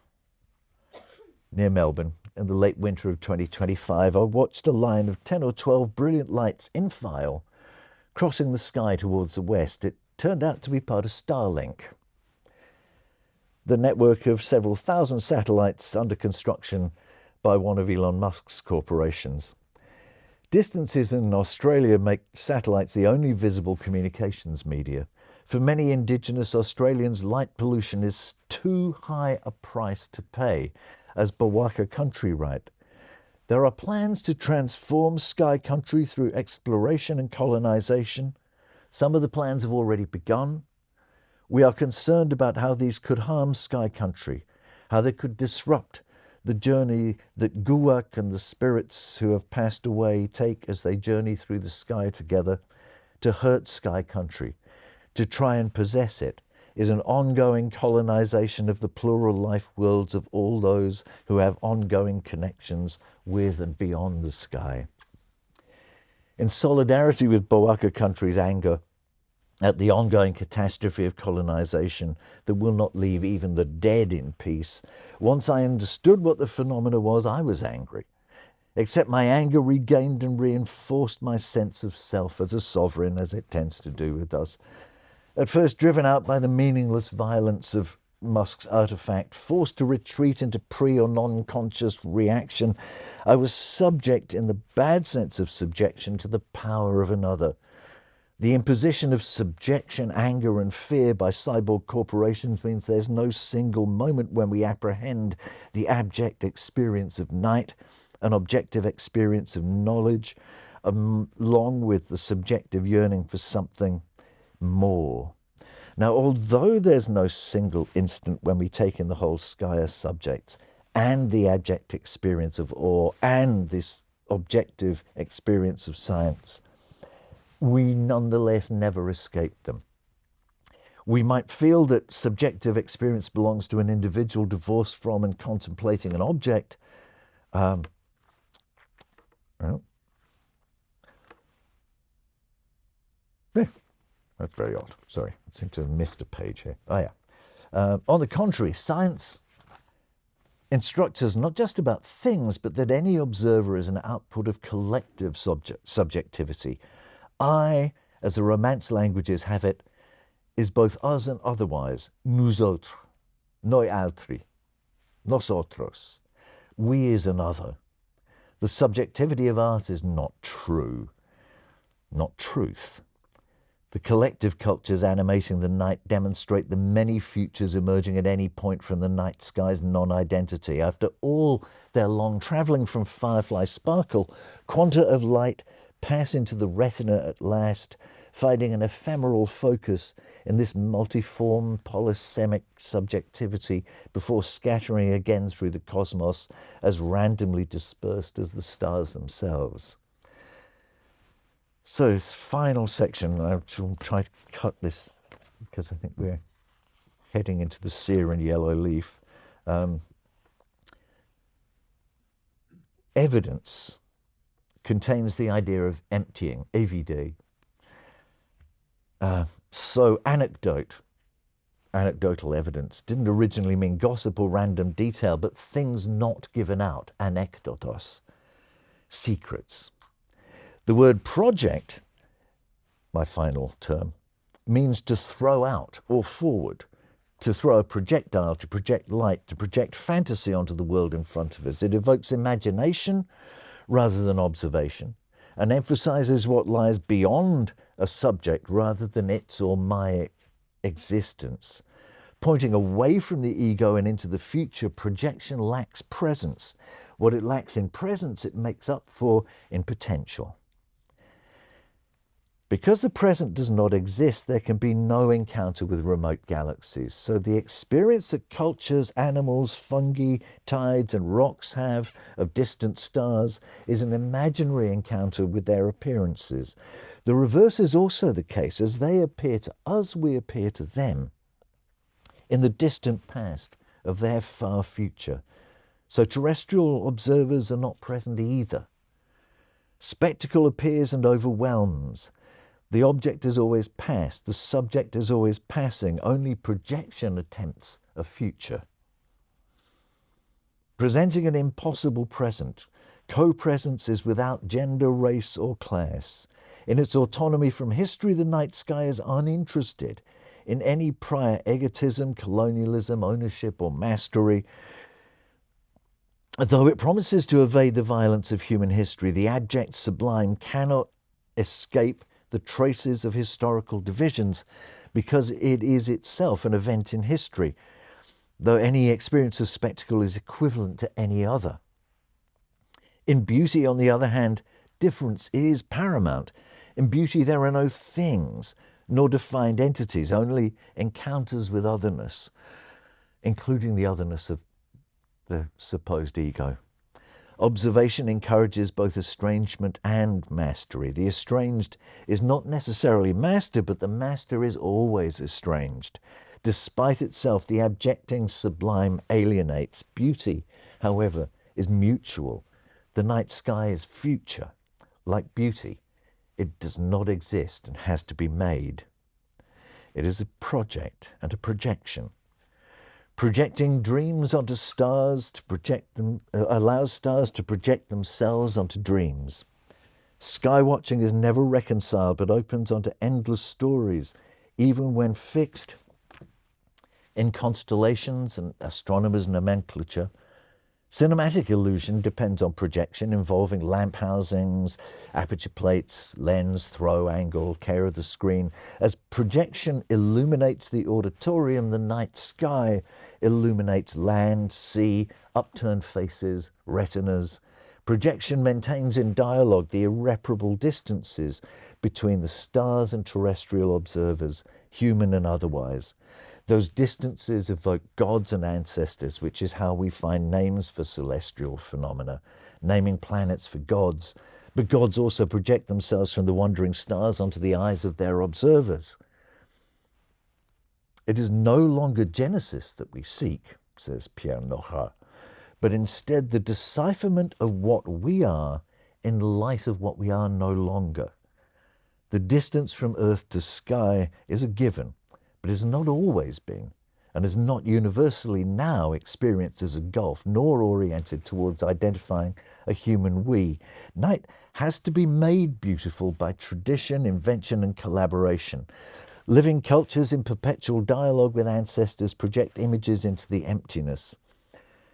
near Melbourne, in the late winter of 2025, I watched a line of 10 or 12 brilliant lights in file crossing the sky towards the west. It turned out to be part of Starlink, the network of several thousand satellites under construction by one of Elon Musk's corporations. Distances in Australia make satellites the only visible communications media. For many indigenous Australians, light pollution is too high a price to pay, as Bawaka country write. There are plans to transform Sky Country through exploration and colonisation. Some of the plans have already begun. We are concerned about how these could harm Sky Country, how they could disrupt the journey that Guwak and the spirits who have passed away take as they journey through the sky together. To hurt Sky Country, to try and possess it, is an ongoing colonisation of the plural life worlds of all those who have ongoing connections with and beyond the sky. In solidarity with Bawaka country's anger at the ongoing catastrophe of colonisation that will not leave even the dead in peace, once I understood what the phenomena was, I was angry. Except my anger regained and reinforced my sense of self as a sovereign, as it tends to do with us. At first driven out by the meaningless violence of Musk's artifact, forced to retreat into pre- or non-conscious reaction, I was subject, in the bad sense of subjection, to the power of another. The imposition of subjection, anger and fear by cyborg corporations means there's no single moment when we apprehend the abject experience of night, an objective experience of knowledge, along with the subjective yearning for something more. Now, although there's no single instant when we take in the whole sky as subjects, and the abject experience of awe, and this objective experience of science, we nonetheless never escape them. We might feel that subjective experience belongs to an individual divorced from and contemplating an object. That's very odd. Sorry, I seem to have missed a page here. Oh, yeah. On the contrary, science instructs us not just about things, but that any observer is an output of collective subjectivity. I, as the Romance languages have it, is both us and otherwise. Nous autres, noi altri, nosotros. We is another. The subjectivity of art is not true, not truth. The collective cultures animating the night demonstrate the many futures emerging at any point from the night sky's non-identity. After all their long travelling from firefly sparkle, quanta of light pass into the retina at last, finding an ephemeral focus in this multiform polysemic subjectivity before scattering again through the cosmos as randomly dispersed as the stars themselves. So this final section, I'll try to cut this because I think we're heading into the sear and yellow leaf. Evidence contains the idea of emptying, évider. So anecdotal evidence didn't originally mean gossip or random detail, but things not given out, anekdotos, secrets. The word project, my final term, means to throw out or forward, to throw a projectile, to project light, to project fantasy onto the world in front of us. It evokes imagination rather than observation, and emphasizes what lies beyond a subject rather than its or my existence. Pointing away from the ego and into the future, projection lacks presence. What it lacks in presence, it makes up for in potential. Because the present does not exist, there can be no encounter with remote galaxies. So the experience that cultures, animals, fungi, tides and rocks have of distant stars is an imaginary encounter with their appearances. The reverse is also the case. As they appear to us, we appear to them in the distant past of their far future. So terrestrial observers are not present either. Spectacle appears and overwhelms. The object is always past, the subject is always passing, only projection attempts a future. presenting an impossible present. Co-presence is without gender, race, or class. In its autonomy from history, the night sky is uninterested in any prior egotism, colonialism, ownership, or mastery. Though it promises to evade the violence of human history, the abject sublime cannot escape the traces of historical divisions because it is itself an event in history, though any experience of spectacle is equivalent to any other. In beauty, on the other hand, difference is paramount. In beauty, there are no things, nor defined entities, only encounters with otherness, including the otherness of the supposed ego. Observation encourages both estrangement and mastery. The estranged is not necessarily master, but the master is always estranged. Despite itself, the abjecting sublime alienates. Beauty, however, is mutual. The night sky is future. Like beauty, it does not exist and has to be made. It is a project and a projection. Projecting dreams onto stars to project them allows stars to project themselves onto dreams. Sky watching is never reconciled but opens onto endless stories, even when fixed in constellations and astronomers' nomenclature. Cinematic illusion depends on projection, involving lamp housings, aperture plates, lens, throw angle, care of the screen. As projection illuminates the auditorium, the night sky illuminates land, sea, upturned faces, retinas. Projection maintains in dialogue the irreparable distances between the stars and terrestrial observers, human and otherwise. Those distances evoke gods and ancestors, which is how we find names for celestial phenomena, naming planets for gods. But gods also project themselves from the wandering stars onto the eyes of their observers. It is no longer Genesis that we seek, says Pierre Nora, but instead the decipherment of what we are in light of what we are no longer. The distance from earth to sky is a given, but has not always been, and is not universally now experienced as a gulf, nor oriented towards identifying a human we. Night has to be made beautiful by tradition, invention, and collaboration. Living cultures in perpetual dialogue with ancestors project images into the emptiness.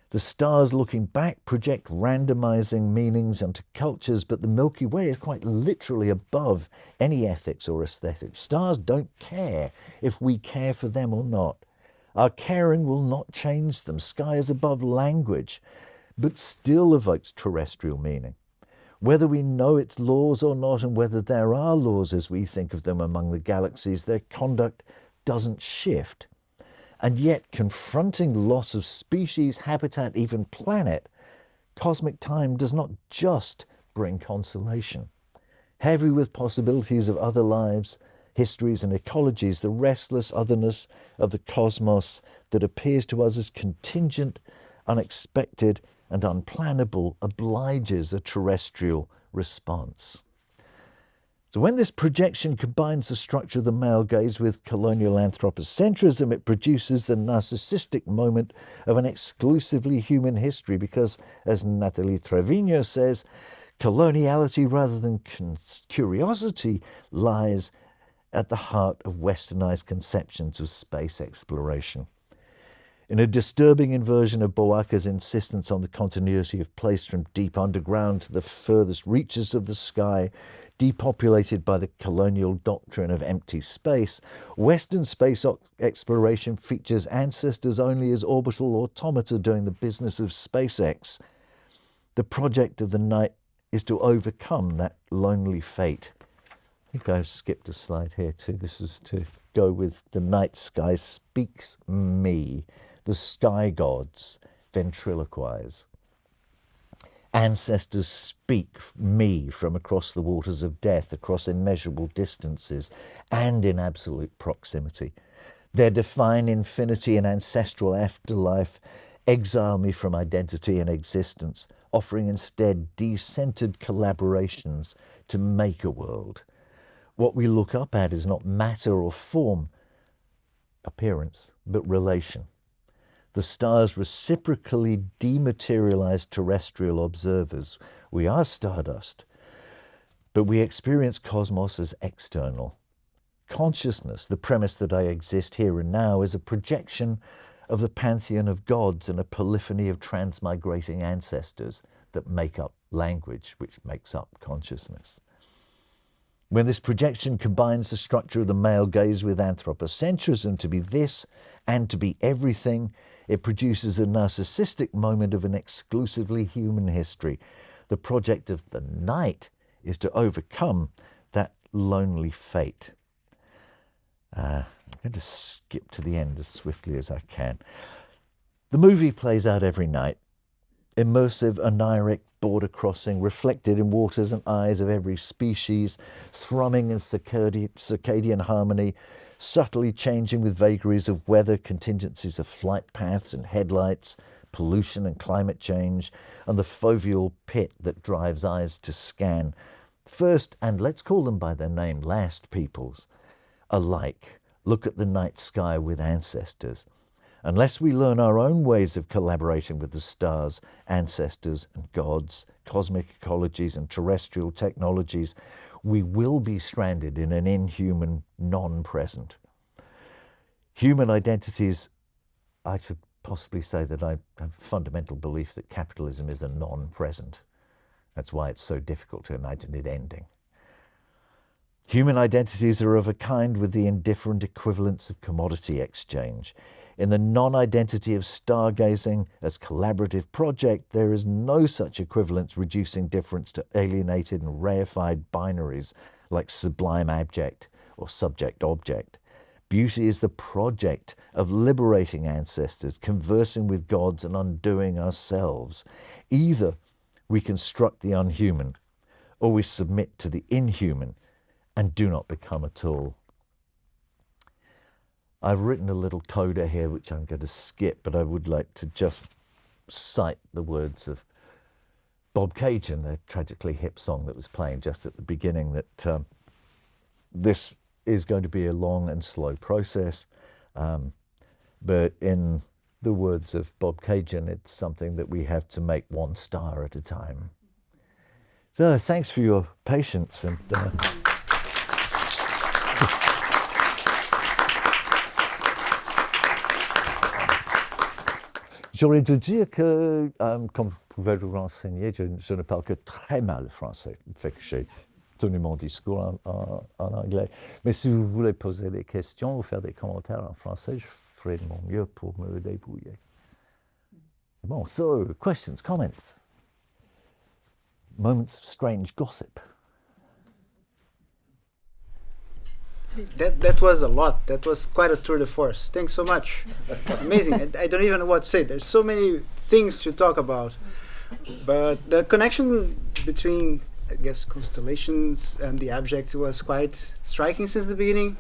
The stars looking back project randomizing meanings onto cultures, but the Milky Way is quite literally above any ethics or aesthetics. Stars don't care if we care for them or not. Our caring will not change them. Sky is above language, but still evokes terrestrial meaning. Whether we know its laws or not, and whether there are laws as we think of them among the galaxies, their conduct doesn't shift. And yet, confronting loss of species, habitat, even planet, cosmic time does not just bring consolation. Heavy with possibilities of other lives, histories, and ecologies, the restless otherness of the cosmos that appears to us as contingent, unexpected, and unplannable obliges a terrestrial response. So when this projection combines the structure of the male gaze with colonial anthropocentrism, it produces the narcissistic moment of an exclusively human history because, as Nathalie Trevino says, coloniality rather than curiosity lies at the heart of westernized conceptions of space exploration. In a disturbing inversion of Boaka's insistence on the continuity of place from deep underground to the furthest reaches of the sky, depopulated by the colonial doctrine of empty space, Western space exploration features ancestors only as orbital automata doing the business of SpaceX. The project of the night is to overcome that lonely fate. I think I've skipped a slide here too. This is to go with the night sky speaks me. The sky gods ventriloquize. Ancestors speak me from across the waters of death, across immeasurable distances, and in absolute proximity. Their define infinity and ancestral afterlife exile me from identity and existence, offering instead decentered collaborations to make a world. What we look up at is not matter or form, appearance, but relation. The stars reciprocally dematerialize terrestrial observers. We are stardust, but we experience cosmos as external. Consciousness, the premise that I exist here and now, is a projection of the pantheon of gods and a polyphony of transmigrating ancestors that make up language, which makes up consciousness. When this projection combines the structure of the male gaze with anthropocentrism to be this and to be everything, it produces a narcissistic moment of an exclusively human history. The project of the night is to overcome that lonely fate. I'm going to skip to the end as swiftly as I can. The movie plays out every night. Immersive, oniric, border crossing, reflected in waters and eyes of every species, thrumming in circadian harmony, subtly changing with vagaries of weather, contingencies of flight paths and headlights, pollution and climate change, and the foveal pit that drives eyes to scan. First, and let's call them by their name, last peoples, alike, look at the night sky with ancestors. Unless we learn our own ways of collaborating with the stars, ancestors and gods, cosmic ecologies and terrestrial technologies, we will be stranded in an inhuman non-present. Human identities, I should possibly say that I have a fundamental belief that capitalism is a non-present. That's why it's so difficult to imagine it ending. Human identities are of a kind with the indifferent equivalence of commodity exchange. In the non-identity of stargazing as collaborative project, there is no such equivalence, reducing difference to alienated and reified binaries like sublime abject or subject-object. Beauty is the project of liberating ancestors, conversing with gods and undoing ourselves. Either we construct the unhuman or we submit to the inhuman and do not become at all. I've written a little coda here, which I'm going to skip, but I would like to just cite the words of Bob Cajun, the tragically hip song that was playing just at the beginning, that this is going to be a long and slow process, but in the words of Bob Cajun, it's something that we have to make one star at a time. So thanks for your patience, and j'aurais dû dire que, comme vous pouvez vous renseigner, je ne parle que très mal français, fait que j'ai tenu mon discours en anglais. Mais si vous voulez poser des questions ou faire des commentaires en français, je ferai de mon mieux pour me débrouiller. Bon, so, questions, comments, moments of strange gossip. That was a lot. That was quite a tour de force. Thanks so much. Amazing. I don't even know what to say. There's so many things to talk about. But the connection between, I guess, constellations and the object was quite striking since the beginning.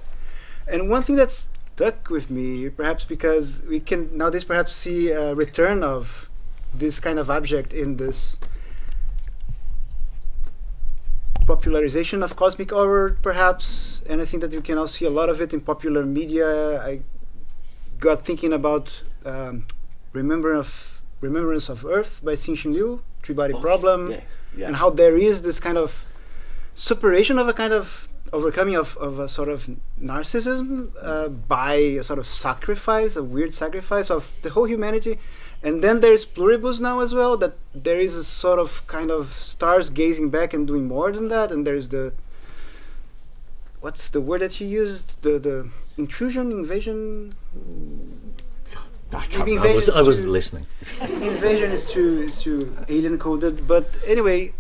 And one thing that stuck with me, perhaps because we can nowadays perhaps see a return of this kind of object in this popularization of cosmic horror, perhaps, and I think that you can also see a lot of it in popular media. I got thinking about Remembrance of Earth by Xin Liu, Three Body Problem, and how there is this kind of superation of a kind of overcoming of a sort of narcissism by a sort of sacrifice, a weird sacrifice of the whole humanity. And then there's pluribus now as well, that there is a sort of kind of stars gazing back and doing more than that. And there's the, what's the word that you used? The intrusion, invasion? I wasn't listening. Invasion is too alien coded. But anyway,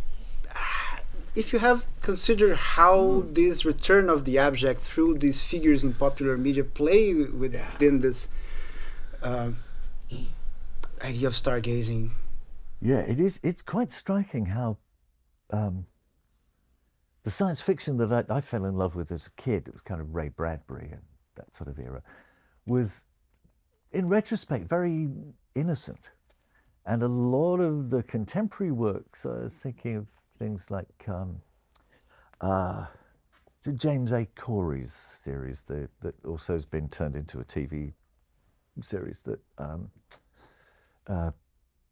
if you have considered how this return of the abject through these figures in popular media play within this idea of stargazing. Yeah, it is. It's quite striking how the science fiction that I fell in love with as a kid, it was kind of Ray Bradbury and that sort of era, was, in retrospect, very innocent. And a lot of the contemporary works, I was thinking of things like James A. Corey's series that also has been turned into a TV series that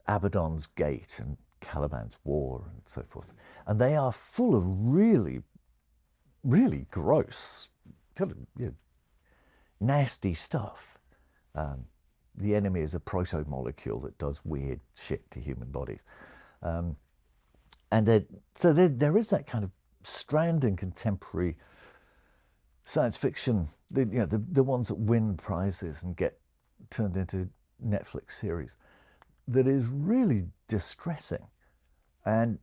Abaddon's Gate and Caliban's War and so forth. And they are full of really, really gross, nasty stuff. The enemy is a proto-molecule that does weird shit to human bodies. So there is that kind of strand in contemporary science fiction, the ones that win prizes and get turned into Netflix series, that is really distressing. And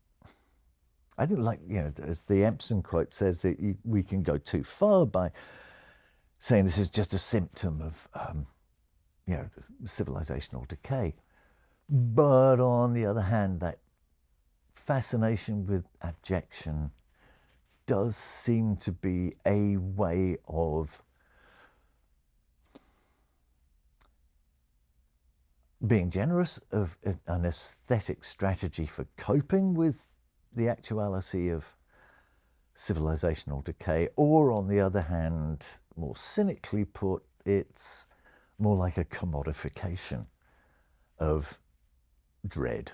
I think, like, as the Empson quote says, we can go too far by saying this is just a symptom of civilizational decay. But on the other hand, that fascination with abjection does seem to be a way of being generous, of an aesthetic strategy for coping with the actuality of civilizational decay, or on the other hand, more cynically put, it's more like a commodification of dread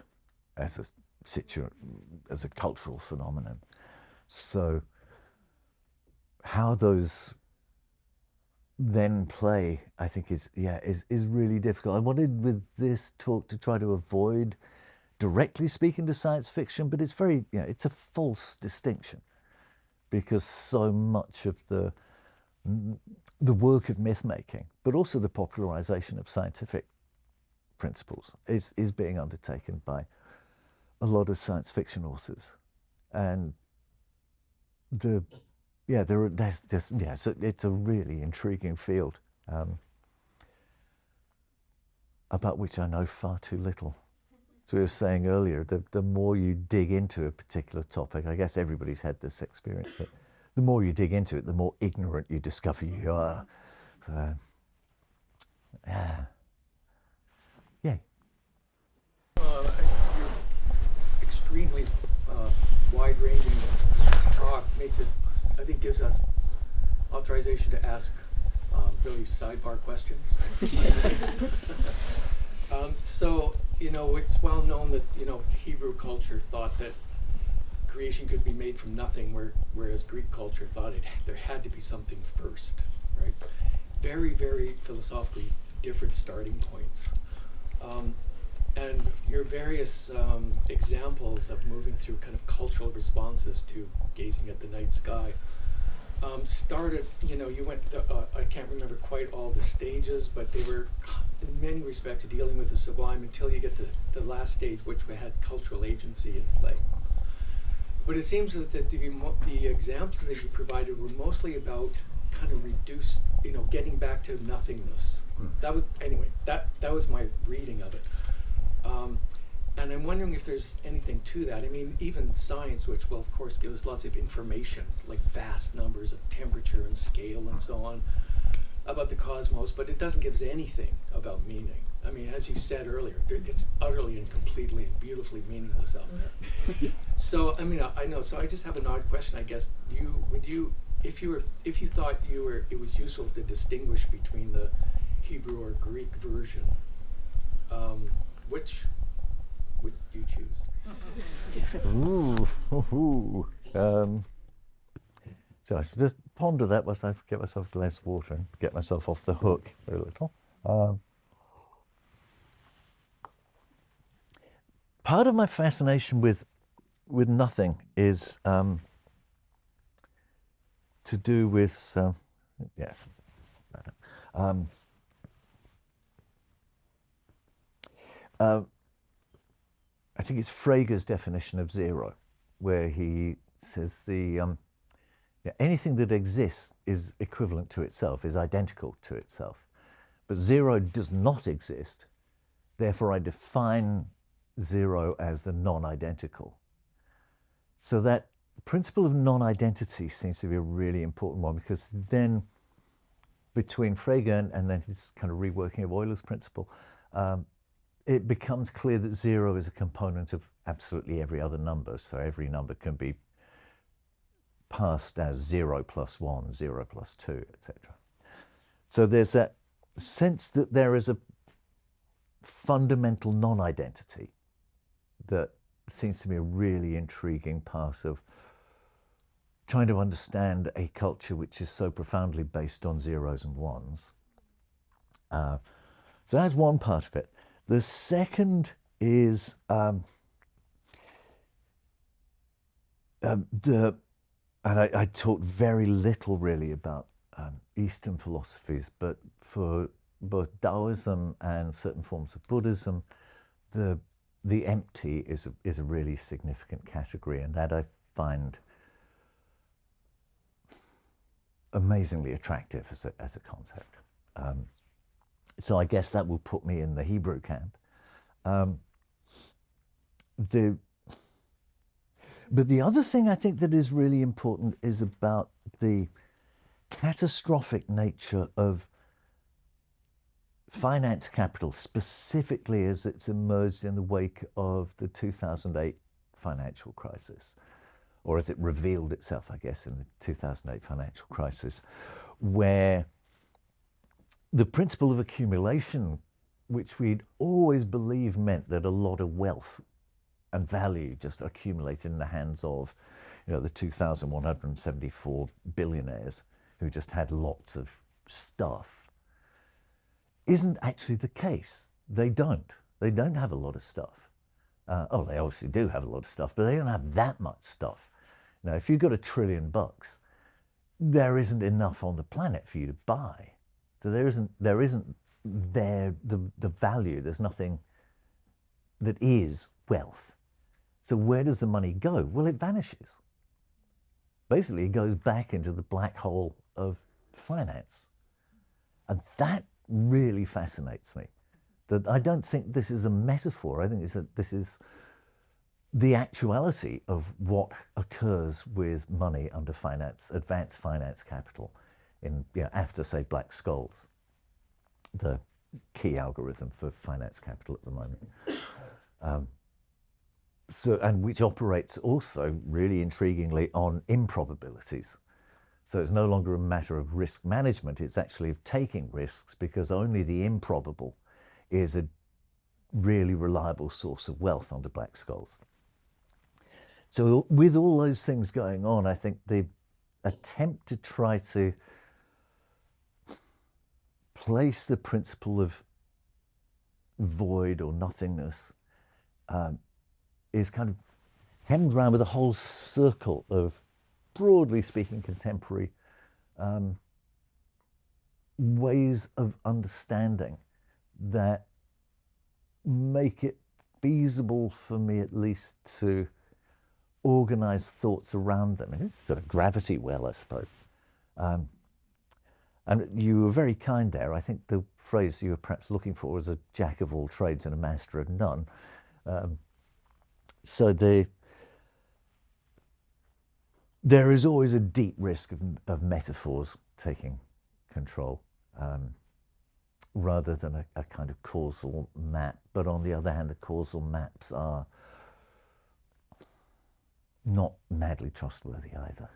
as a cultural phenomenon. So how those then play, I think, is really difficult. I wanted with this talk to try to avoid directly speaking to science fiction, but it's very, it's a false distinction, because so much of the work of myth making, but also the popularization of scientific principles, is being undertaken by a lot of science fiction authors. And so it's a really intriguing field about which I know far too little. So we were saying earlier, the more you dig into a particular topic, I guess everybody's had this experience, that the more you dig into it, the more ignorant you discover you are. So, yay. Your extremely wide-ranging talk makes it, I think, gives us authorization to ask really sidebar questions. So, it's well known that, Hebrew culture thought that creation could be made from nothing, whereas Greek culture thought there had to be something first, right? Very, very philosophically different starting points. And your various examples of moving through kind of cultural responses to gazing at the night sky started, you went, I can't remember quite all the stages, but they were in many respects dealing with the sublime until you get to the last stage, which had cultural agency in play. But it seems that the examples that you provided were mostly about kind of reduced, getting back to nothingness. That was my reading of it. And I'm wondering if there's anything to that. I mean, even science, which will of course give us lots of information, like vast numbers of temperature and scale and so on, about the cosmos, but it doesn't give us anything about meaning. I mean, as you said earlier, it's utterly and completely and beautifully meaningless out there. So, I mean, I know. So I just have an odd question. I guess if you thought it was useful to distinguish between the Hebrew or Greek version, which would you choose? So I should just ponder that whilst I get myself a glass of water and get myself off the hook a little. Part of my fascination with nothing is to do with I think it's Frege's definition of zero, where he says anything that exists is equivalent to itself, is identical to itself. But zero does not exist, therefore I define zero as the non-identical. So that principle of non-identity seems to be a really important one, because then between Frege and then his kind of reworking of Euler's principle, it becomes clear that zero is a component of absolutely every other number. So every number can be passed as 0 plus 1, 0 plus 2, etc. So there's that sense that there is fundamental non-identity that seems to me a really intriguing part of trying to understand a culture which is so profoundly based on zeros and ones. So that's one part of it. The second is and I talked very little really about Eastern philosophies, but for both Taoism and certain forms of Buddhism, the empty is a really significant category, and that I find amazingly attractive as a concept. So I guess that will put me in the Hebrew camp. But the other thing I think that is really important is about the catastrophic nature of finance capital, specifically as it's emerged in the wake of the 2008 financial crisis, or as it revealed itself, I guess, in the 2008 financial crisis, where the principle of accumulation, which we'd always believed meant that a lot of wealth and value just accumulated in the hands of, the 2,174 billionaires who just had lots of stuff, isn't actually the case. They don't have a lot of stuff. They obviously do have a lot of stuff, but they don't have that much stuff. Now, if you've got $1 trillion, there isn't enough on the planet for you to buy. So there isn't the value. There's nothing that is wealth. So where does the money go? Well, it vanishes. Basically, it goes back into the black hole of finance. And that really fascinates me. That I don't think this is a metaphor. I think this is the actuality of what occurs with money under finance, advanced finance capital, in after, say, Black Scholes, the key algorithm for finance capital at the moment. And which operates also really intriguingly on improbabilities. So it's no longer a matter of risk management, it's actually of taking risks, because only the improbable is a really reliable source of wealth under Black Scholes. So with all those things going on, I think the attempt to try to place the principle of void or nothingness is kind of hemmed around with a whole circle of, broadly speaking, contemporary ways of understanding that make it feasible for me, at least, to organize thoughts around them. It's sort of gravity well, I suppose. And you were very kind there. I think the phrase you were perhaps looking for was a jack of all trades and a master of none. So there is always a deep risk of metaphors taking control, rather than a kind of causal map. But on the other hand, the causal maps are not madly trustworthy either.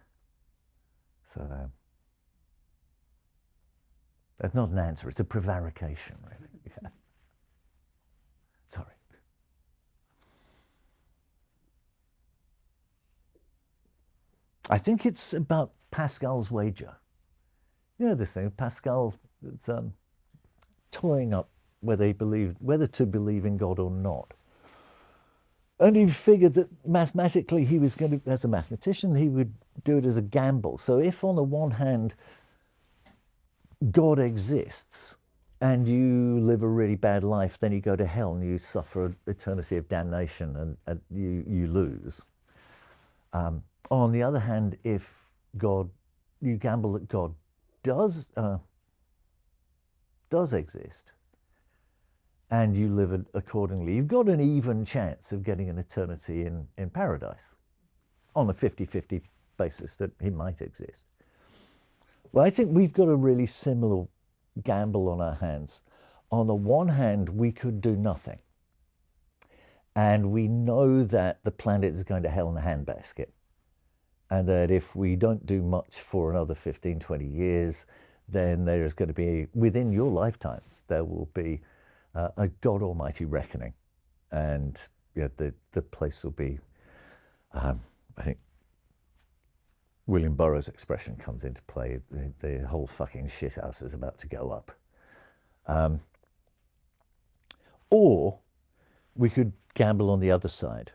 So that's not an answer, it's a prevarication, really. Yeah. Sorry. I think it's about Pascal's wager. This thing, Pascal, it's toying up whether to believe in God or not. And he figured that mathematically he was going to, as a mathematician, he would do it as a gamble. So if on the one hand, God exists and you live a really bad life, then you go to hell and you suffer an eternity of damnation and you lose. On the other hand, if you gamble that God does exist, and you live accordingly, you've got an even chance of getting an eternity in paradise, on a 50-50 basis that he might exist. Well, I think we've got a really similar gamble on our hands. On the one hand, we could do nothing, and we know that the planet is going to hell in a handbasket. And that if we don't do much for another 15, 20 years, then there's going to be, within your lifetimes, there will be a God Almighty reckoning, and the place will be. I think William Burroughs' expression comes into play. The whole fucking shithouse is about to go up. Or we could gamble on the other side.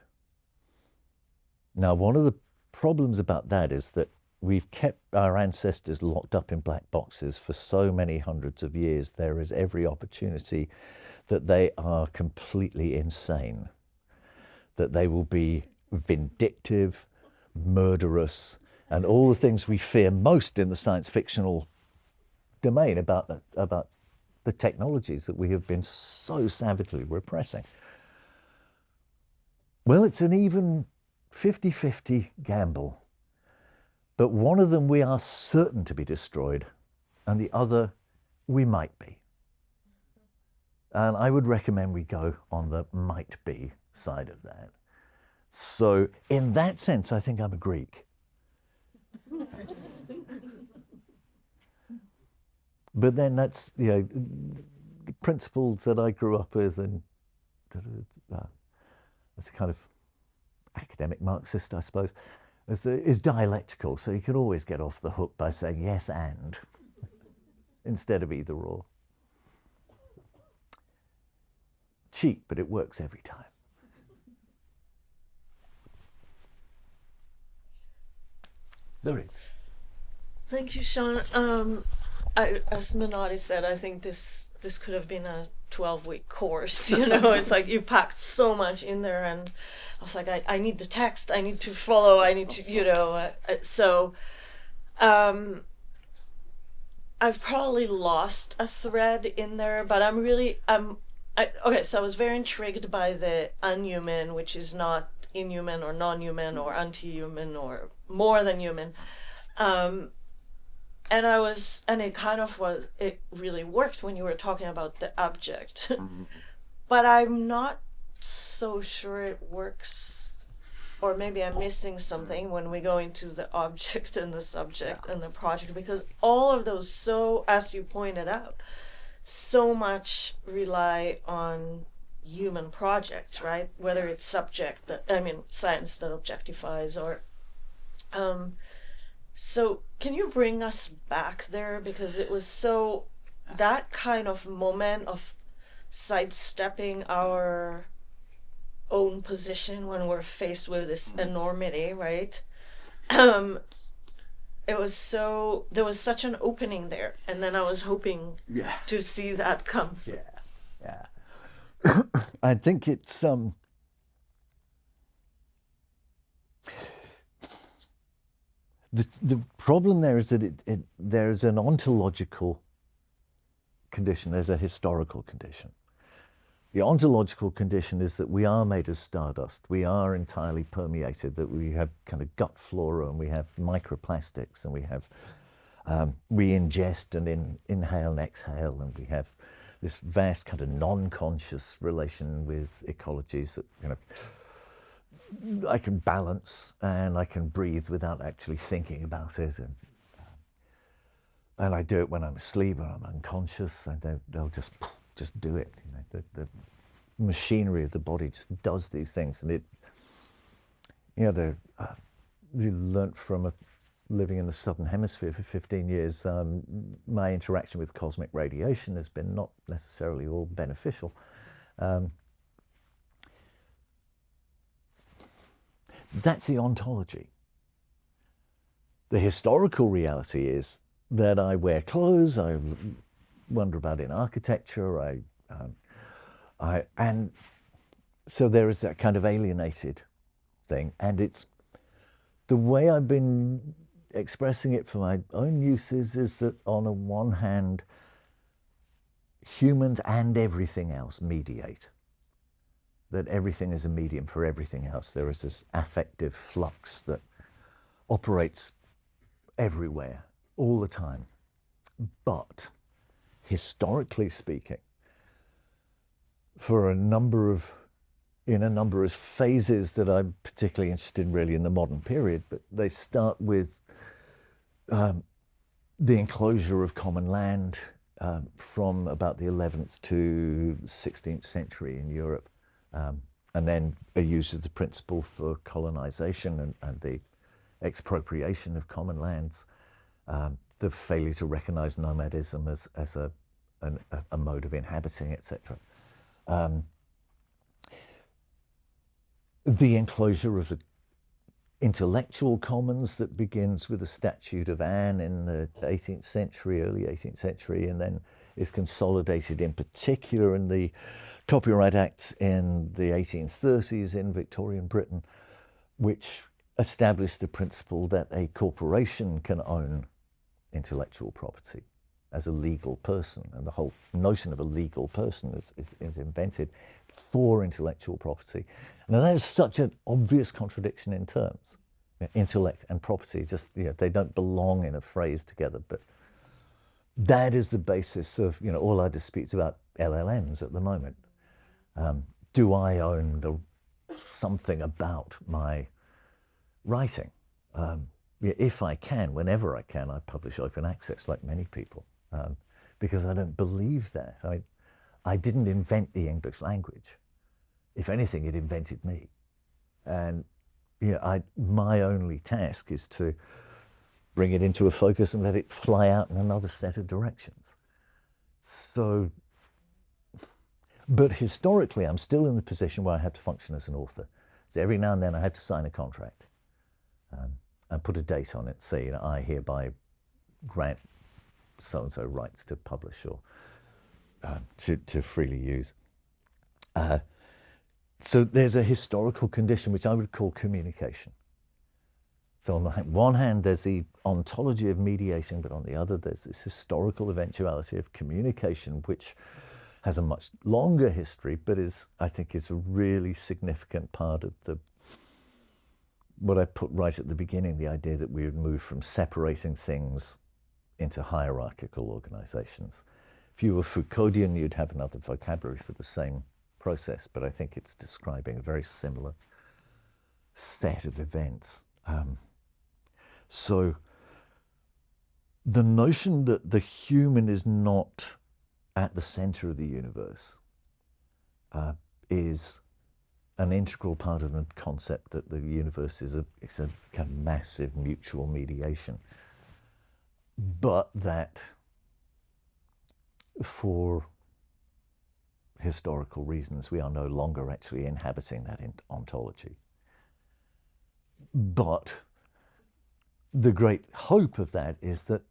Now, one of the problems about that is that we've kept our ancestors locked up in black boxes for so many hundreds of years. There is every opportunity that they are completely insane, that they will be vindictive, murderous, and all the things we fear most in the science fictional domain about the technologies that we have been so savagely repressing. Well, it's an even 50-50 gamble. But one of them we are certain to be destroyed, and the other we might be. And I would recommend we go on the might be side of that. So in that sense, I think I'm a Greek. But then that's, the principles that I grew up with, and that's a kind of academic Marxist, I suppose, is dialectical. So you can always get off the hook by saying yes and instead of either or. Cheap, but it works every time. Lily. Thank you, Seán. As Minotti said, I think this could have been a 12-week course. It's like you packed so much in there, and I was like, I need the text, I need to follow, I need to, so I've probably lost a thread in there, but I'm really, okay, so I was very intrigued by the unhuman, which is not inhuman or non-human or anti-human or more than human. And it really worked when you were talking about the object. But I'm not so sure it works, or maybe I'm missing something when we go into the object and the subject and the project, because all of those, so as you pointed out, so much rely on human projects, right? Whether it's science that objectifies, or so can you bring us back there? Because it was so, that kind of moment of sidestepping our own position when we're faced with this enormity, right? It was so, there was such an opening there, and then I was hoping to see that come through. Yeah. I think it's the problem there is that there's an ontological condition, there's a historical condition. The ontological condition is that we are made of stardust, we are entirely permeated, that we have kind of gut flora, and we have microplastics, and we have we ingest and inhale and exhale, and we have this vast kind of non-conscious relation with ecologies that I can balance and I can breathe without actually thinking about it, and I do it when I'm asleep or I'm unconscious, and they'll just do it. The machinery of the body just does these things, and you learnt from living in the southern hemisphere for 15 years. My interaction with cosmic radiation has been not necessarily all beneficial. That's the ontology. The historical reality is that I wear clothes, I wonder about in architecture, and so there is that kind of alienated thing, and it's the way I've been expressing it for my own uses is that on the one hand, humans and everything else mediate. That everything is a medium for everything else. There is this affective flux that operates everywhere, all the time. But historically speaking, in a number of phases that I'm particularly interested in, really in the modern period, but they start with the enclosure of common land from about the 11th to 16th century in Europe, and then are used as the principle for colonization and the expropriation of common lands, the failure to recognize nomadism as a mode of inhabiting, etc. The enclosure of the intellectual commons that begins with the Statute of Anne in the 18th century, early 18th century, and then is consolidated in particular in the Copyright Acts in the 1830s in Victorian Britain, which established the principle that a corporation can own intellectual property as a legal person, and the whole notion of a legal person is invented for intellectual property. Now that is such an obvious contradiction in terms. Intellect and property, just, they don't belong in a phrase together, but that is the basis of, all our disputes about LLMs at the moment. Do I own something about my writing? If I can, whenever I can, I publish open access like many people, because I don't believe that. I didn't invent the English language. If anything, it invented me. And my only task is to bring it into a focus and let it fly out in another set of directions. So, but historically, I'm still in the position where I have to function as an author. So every now and then I have to sign a contract and put a date on it, say, I hereby grant so-and-so rights to publish or to freely use. So there's a historical condition which I would call communication. So on the one hand, there's the ontology of mediating, but on the other, there's this historical eventuality of communication, which has a much longer history, but I think is a really significant part of what I put right at the beginning, the idea that we would move from separating things into hierarchical organizations. If you were Foucauldian, you'd have another vocabulary for the same process, but I think it's describing a very similar set of events. So the notion that the human is not at the center of the universe is an integral part of the concept that the universe is a kind of massive mutual mediation, but that for historical reasons we are no longer actually inhabiting that ontology. But the great hope of that is that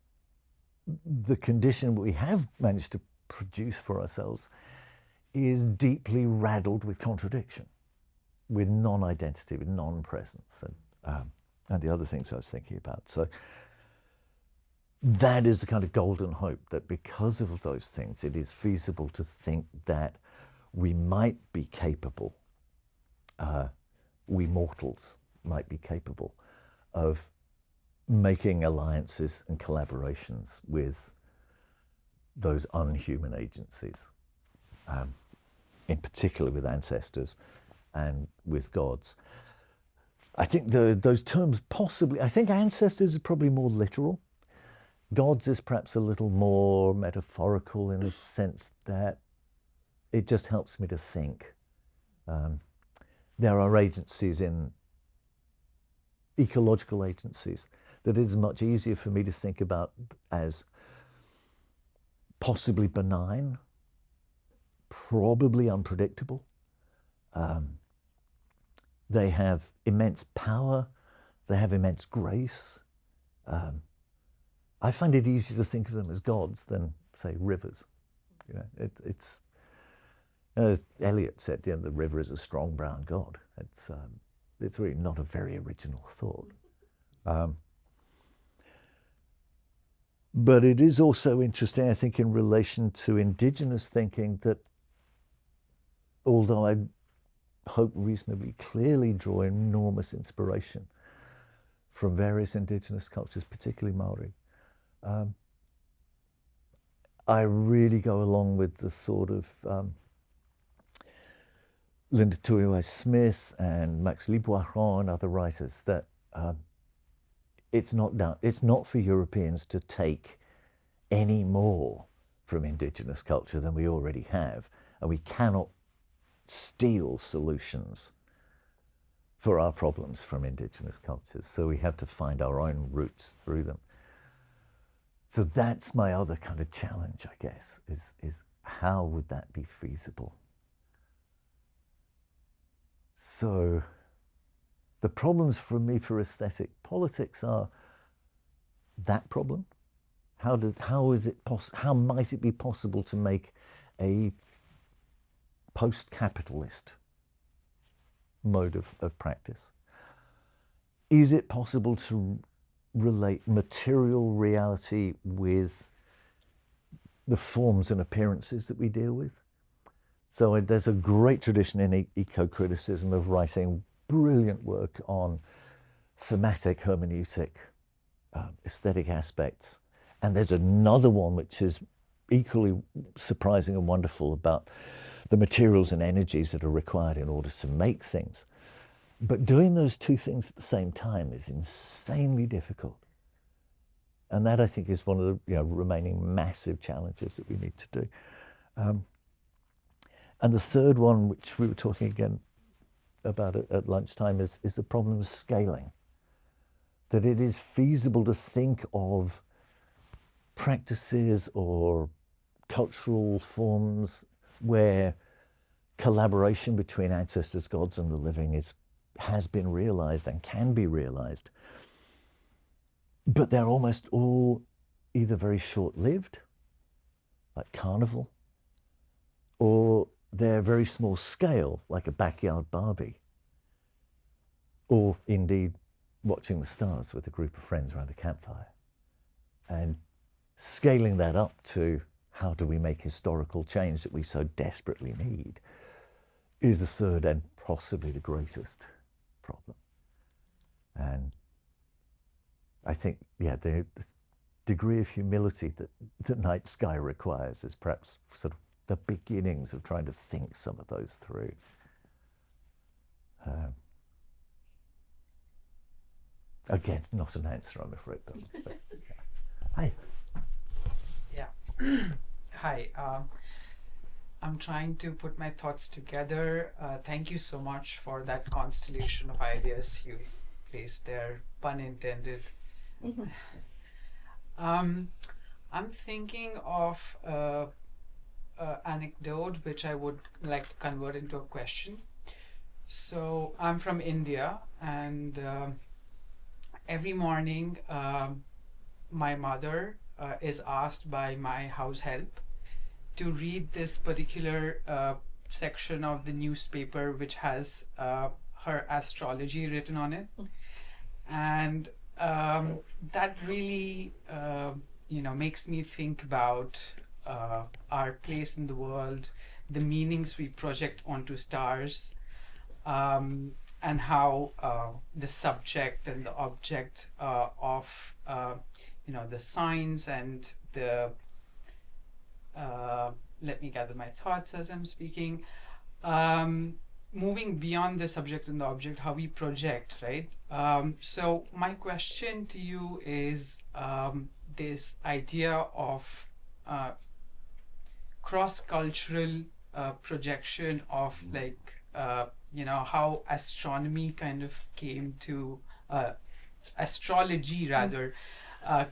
the condition we have managed to produce for ourselves is deeply raddled with contradiction, with non-identity, with non-presence, and the other things I was thinking about. So that is the kind of golden hope, that because of those things, it is feasible to think that we might be capable, we mortals might be capable of making alliances and collaborations with those unhuman agencies, in particular with ancestors and with gods. I think those terms possibly, I think ancestors is probably more literal. Gods is perhaps a little more metaphorical in the sense that it just helps me to think. There are agencies in ecological agencies that it is much easier for me to think about as possibly benign, probably unpredictable. They have immense power, they have immense grace. I find it easier to think of them as gods than, say, rivers. It's as Eliot said, the river is a strong brown god. It's really not a very original thought. But it is also interesting, I think, in relation to indigenous thinking, that although I hope reasonably clearly draw enormous inspiration from various indigenous cultures, particularly Maori, I really go along with the thought of Linda Tuiwai-Smith and Max Liboiron and other writers, that it's not for Europeans to take any more from indigenous culture than we already have, and we cannot steal solutions for our problems from indigenous cultures. So we have to find our own roots through them. So that's my other kind of challenge, I guess, is how would that be feasible? So the problems for me for aesthetic politics are that problem. How might it be possible to make a post-capitalist mode of practice? Is it possible to relate material reality with the forms and appearances that we deal with? So there's a great tradition in eco-criticism of writing brilliant work on thematic hermeneutic, aesthetic aspects. And there's another one which is equally surprising and wonderful about the materials and energies that are required in order to make things. But doing those two things at the same time is insanely difficult. And that, I think, is one of the remaining massive challenges that we need to do. And the third one, which we were talking again about at lunchtime, is the problem of scaling. That it is feasible to think of practices or cultural forms where collaboration between ancestors, gods, and the living has been realized and can be realized. But they're almost all either very short-lived, like carnival, or they're very small scale, like a backyard Barbie, or indeed watching the stars with a group of friends around a campfire. And scaling that up to how do we make historical change that we so desperately need is the third and possibly the greatest problem. And I think, the degree of humility that the night sky requires is perhaps sort of the beginnings of trying to think some of those through. Again, not an answer, I'm afraid. But Hi. Yeah. Hi. I'm trying to put my thoughts together. Thank you so much for that constellation of ideas you placed there, pun intended. I'm thinking of an anecdote which I would like to convert into a question. So I'm from India, and every morning my mother is asked by my house help to read this particular section of the newspaper which has her astrology written on it. And that really makes me think about our place in the world, the meanings we project onto stars, and how the subject and the object of the signs and the let me gather my thoughts as I'm speaking. Moving beyond the subject and the object, how we project, right? So my question to you is this idea of cross-cultural projection of how astronomy kind of came to astrology rather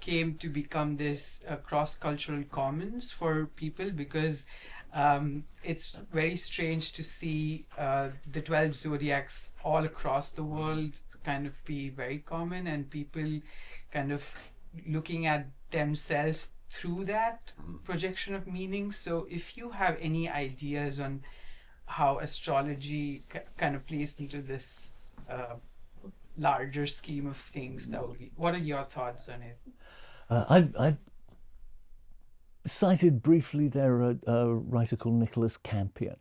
came to become this cross-cultural commons for people, because it's very strange to see the 12 zodiacs all across the world kind of be very common, and people kind of looking at themselves through that projection of meaning. So if you have any ideas on how astrology kind of plays into this larger scheme of things, that would be, what are your thoughts on it? I cited briefly there a writer called Nicholas Campion,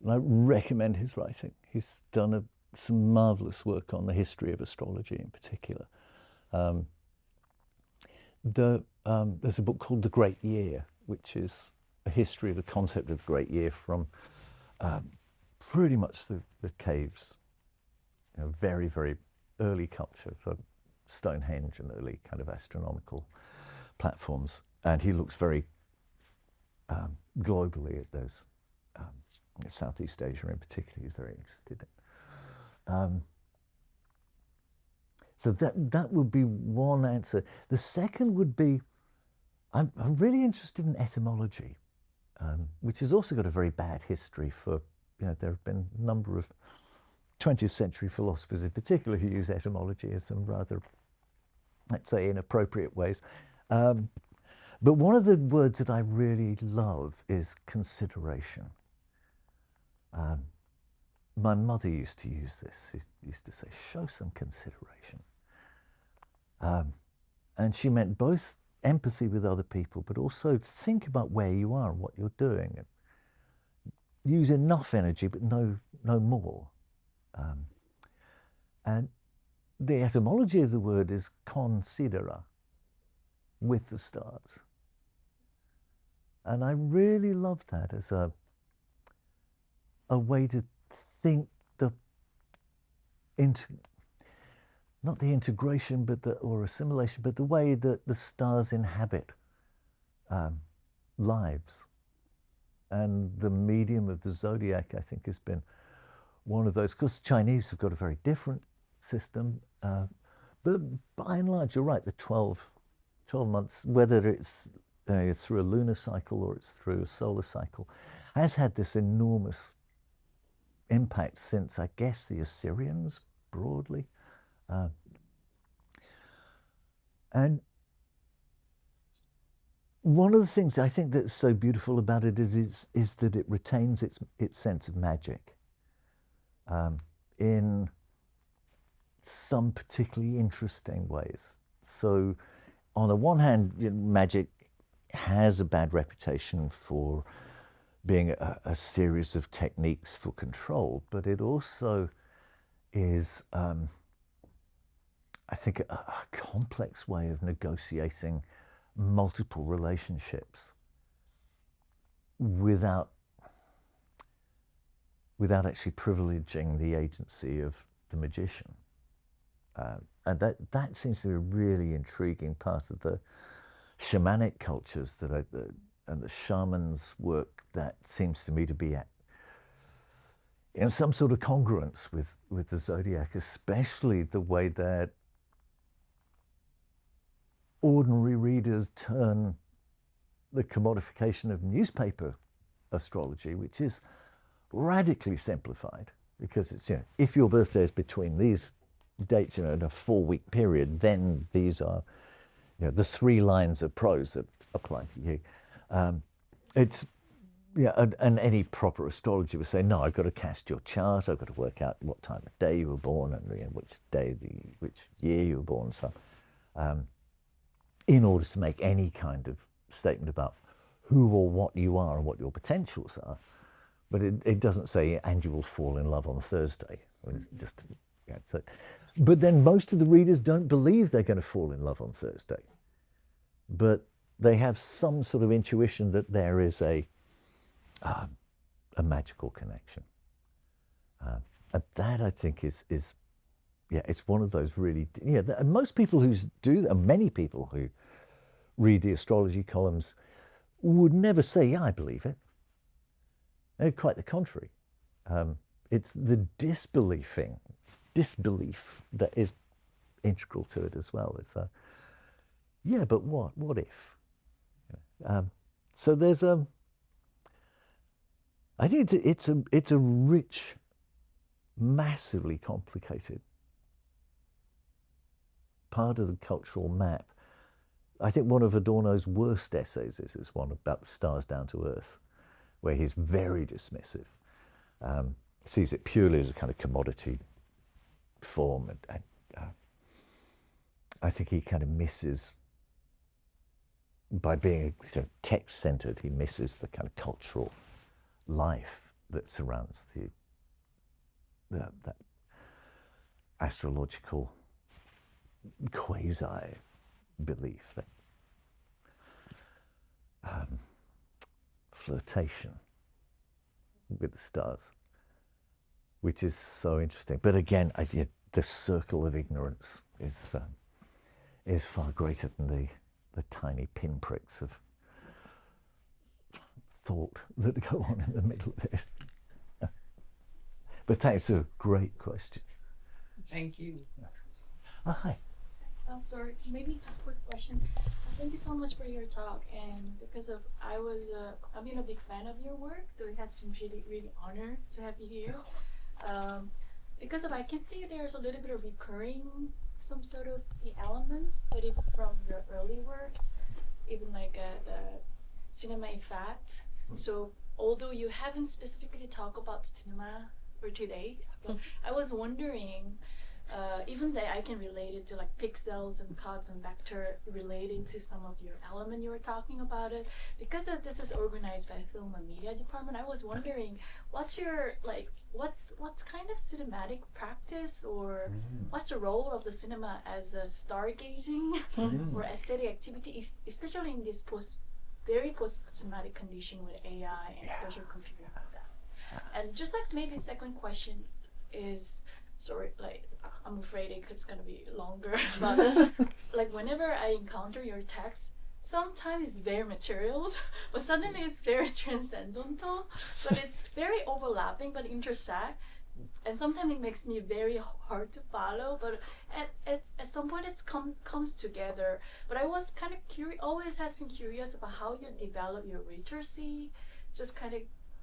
and I recommend his writing. He's done some marvelous work on the history of astrology in particular. There's a book called The Great Year, which is a history of the concept of the Great Year from pretty much the caves, very, very early culture, from Stonehenge and early kind of astronomical platforms. And he looks very globally. There's Southeast Asia in particular is very interested in. So that would be one answer. The second would be, I'm really interested in etymology, which has also got a very bad history for, there have been a number of 20th century philosophers in particular who use etymology in some rather, let's say, inappropriate ways. But one of the words that I really love is consideration. My mother used to use this. She used to say, show some consideration. And she meant both empathy with other people, but also think about where you are and what you're doing. And use enough energy, but no more. And the etymology of the word is considera, with the stars. And I really love that as a way to think not the integration, but or assimilation, but the way that the stars inhabit lives. And the medium of the zodiac, I think, has been one of those. Of course, the Chinese have got a very different system, but by and large, you're right, the 12 months, whether it's through a lunar cycle or it's through a solar cycle, has had this enormous impact since, I guess, the Assyrians, broadly. And one of the things I think that's so beautiful about it is that it retains its sense of magic in some particularly interesting ways. So on the one hand, magic has a bad reputation for being a series of techniques for control, but it also is, I think, a complex way of negotiating multiple relationships without actually privileging the agency of the magician. And that seems to be a really intriguing part of the shamanic cultures and the shaman's work that seems to me to be in some sort of congruence with the zodiac, especially the way that ordinary readers turn the commodification of newspaper astrology, which is radically simplified, because it's, if your birthday is between these dates, in a 4-week period, then these are, the 3 lines of prose that apply to you. And any proper astrologer would say, no, I've got to cast your chart, I've got to work out what time of day you were born and which year you were born, so in order to make any kind of statement about who or what you are and what your potentials are. But it doesn't say, and you will fall in love on Thursday. It's just, so. But then most of the readers don't believe they're going to fall in love on Thursday. But they have some sort of intuition that there is a magical connection. And that, I think, is it's one of those really, and most people who do that, many people who read the astrology columns would never say, I believe it. Quite the contrary. It's the disbelief that is integral to it as well. It's but what if? So there's I think it's a rich, massively complicated part of the cultural map. I think one of Adorno's worst essays is one about the stars down to earth, where he's very dismissive, sees it purely as a kind of commodity form, and I think he kind of misses, by being sort of text-centered, he misses the kind of cultural life that surrounds that astrological quasi-belief, that flirtation with the stars, which is so interesting. But again, the circle of ignorance is far greater than the tiny pinpricks of thought that go on in the middle of it. But that's a great question. Thank you. Oh, hi. Sorry, maybe just a quick question. Thank you so much for your talk, and because of I've been a big fan of your work, so it has been really honored to have you here. Because of I can see there's a little bit of recurring some sort of the elements that even from your early works, even like the cinema effect. So although you haven't specifically talked about cinema for today, but I was wondering. Even that I can relate it to like pixels and cuts and vector relating to some of your element you were talking about it. Because of this is organized by Film and Media Department, I was wondering what's your what's kind of cinematic practice or what's the role of the cinema as a stargazing or aesthetic activity, especially in this very post-cinematic condition with AI and spatial computing like that. And just like maybe second question is, sorry, like I'm afraid it's gonna be longer, but like whenever I encounter your text, sometimes it's very materials, but suddenly it's very transcendental, but it's very overlapping but intersect, and sometimes it makes me very hard to follow, but at some point it comes together. But I was kind of always has been curious about how you develop your literacy, just kind of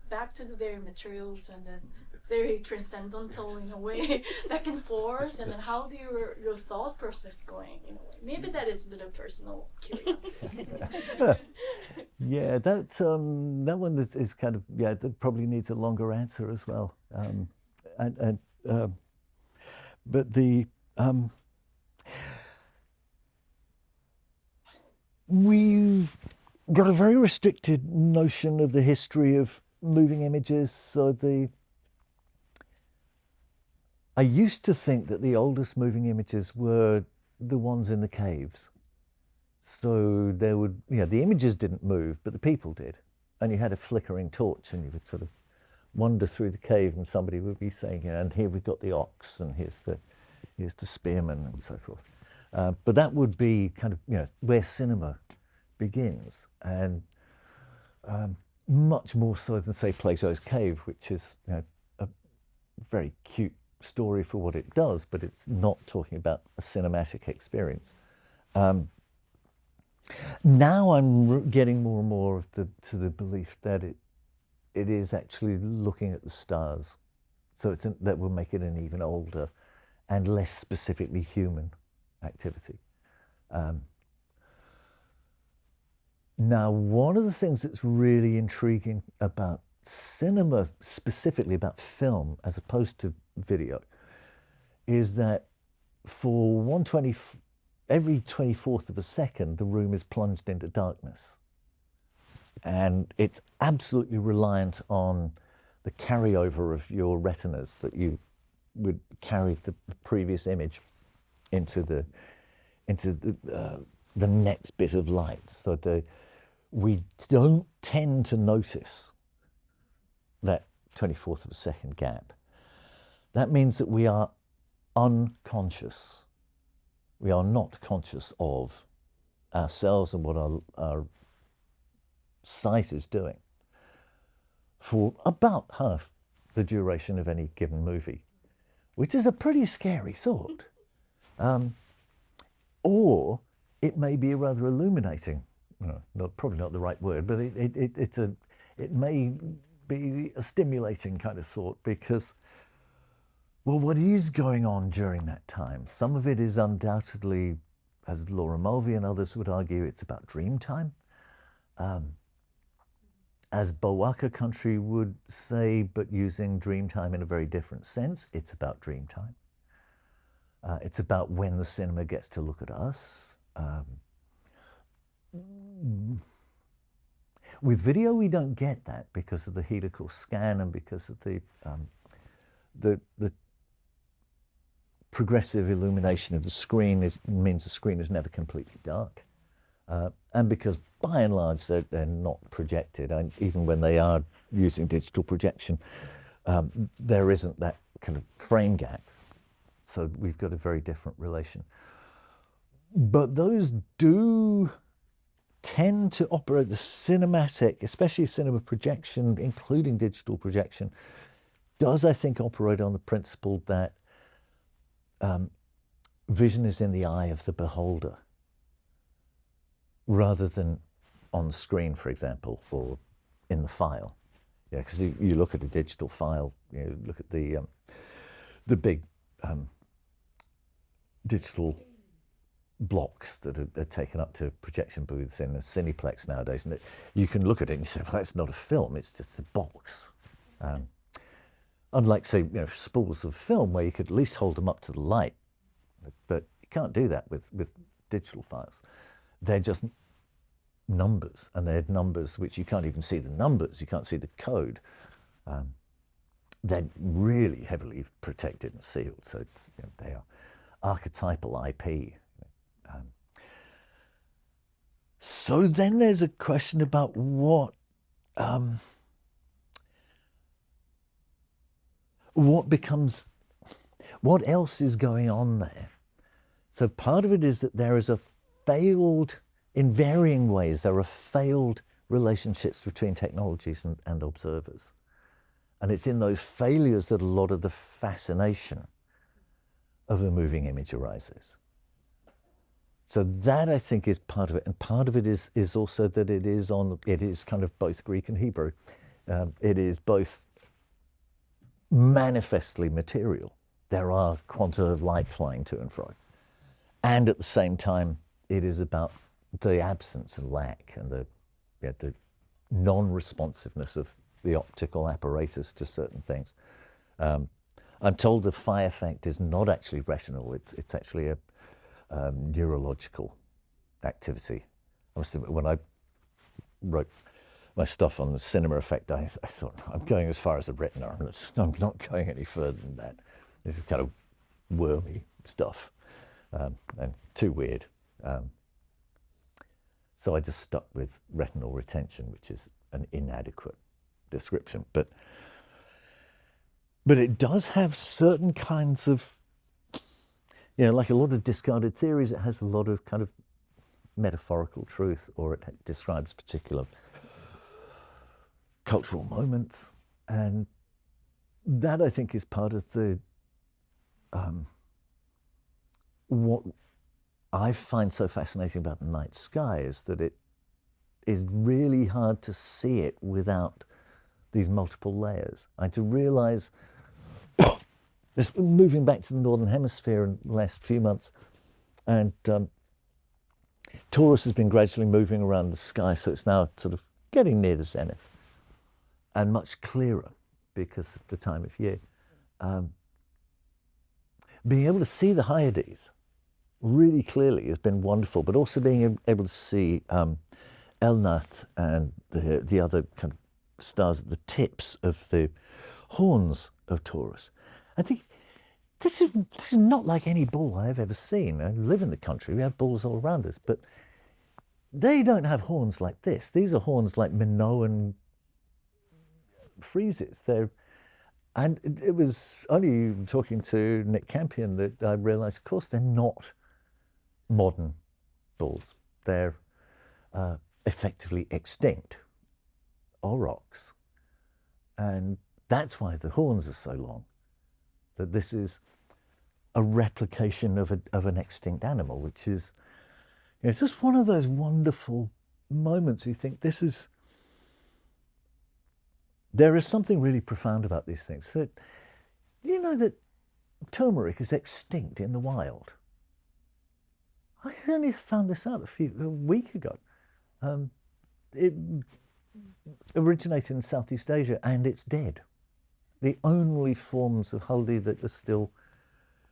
back to the very materials and then very transcendental in a way, back and forth, and then how do your thought process going in a way? Maybe that is a bit of personal curiosity. Yeah, that one is kind of, yeah, that probably needs a longer answer as well. But we've got a very restricted notion of the history of moving images. So I used to think that the oldest moving images were the ones in the caves. So there would, the images didn't move, but the people did. And you had a flickering torch and you would sort of wander through the cave and somebody would be saying, and here we've got the ox and here's the spearman and so forth. But that would be kind of, where cinema begins. And much more so than, say, Plato's Cave, which is a very cute story for what it does, but it's not talking about a cinematic experience. Now I'm getting more and more to the belief that it is actually looking at the stars. So that will make it an even older and less specifically human activity. Now, one of the things that's really intriguing about cinema, specifically about film, as opposed to video, is that for every 24th of a second, the room is plunged into darkness. And it's absolutely reliant on the carryover of your retinas, that you would carry the previous image into the next bit of light. So we don't tend to notice that 24th of a second gap. That means that we are unconscious. We are not conscious of ourselves and what our sight is doing for about half the duration of any given movie, which is a pretty scary thought. Or it may be rather illuminating. Probably not the right word, but it may be a stimulating kind of thought, because, well, what is going on during that time? Some of it is undoubtedly, as Laura Mulvey and others would argue, it's about dream time. As Bowaka Country would say, but using dream time in a very different sense, it's about dream time. It's about when the cinema gets to look at us. With video, we don't get that because of the helical scan and because of the progressive illumination of the screen means the screen is never completely dark. And because by and large they're not projected, and even when they are using digital projection, there isn't that kind of frame gap. So we've got a very different relation. But those do tend to operate the cinematic, especially cinema projection, including digital projection, does, I think, operate on the principle that vision is in the eye of the beholder rather than on the screen, for example, or in the file. Yeah, because you look at a digital file, you look at the big digital blocks that are taken up to projection booths in a cineplex nowadays, and you can look at it and you say, well, that's not a film, it's just a box. Unlike, say, spools of film where you could at least hold them up to the light, but you can't do that with digital files. They're just numbers, and they're numbers which you can't even see the numbers, you can't see the code. They're really heavily protected and sealed, so it's, they are archetypal IP. So then there's a question about what else is going on there. So part of it is that there is in varying ways, there are failed relationships between technologies and observers. And it's in those failures that a lot of the fascination of the moving image arises. So that, I think, is part of it. And part of it is also that it is kind of both Greek and Hebrew. It is both manifestly material. There are quanta of light flying to and fro. And at the same time, it is about the absence and lack and the non-responsiveness of the optical apparatus to certain things. I'm told the phi effect is not actually retinal, it's actually a neurological activity. When I wrote my stuff on the cinema effect, I thought, I'm going as far as the retina, I'm not going any further than that. This is kind of wormy stuff and too weird. So I just stuck with retinal retention, which is an inadequate description. But it does have certain kinds of, like a lot of discarded theories, it has a lot of kind of metaphorical truth, or it describes particular cultural moments. And that, I think, is part of the, what I find so fascinating about the night sky is that it is really hard to see it without these multiple layers. To realize, this, moving back to the Northern Hemisphere in the last few months, and Taurus has been gradually moving around the sky, so it's now sort of getting near the zenith and much clearer because of the time of year. Being able to see the Hyades really clearly has been wonderful, but also being able to see Elnath and the other kind of stars at the tips of the horns of Taurus. I think this is not like any bull I've ever seen. I live in the country, we have bulls all around us, but they don't have horns like this. These are horns like Minoan friezes. And it was only talking to Nick Campion that I realized, of course, they're not modern bulls. They're effectively extinct aurochs. And that's why the horns are so long, that this is a replication of an extinct animal, which is, it's just one of those wonderful moments you think there is something really profound about these things. Do you know that turmeric is extinct in the wild? I only found this out a week ago. It originated in Southeast Asia and it's dead. The only forms of haldi that are still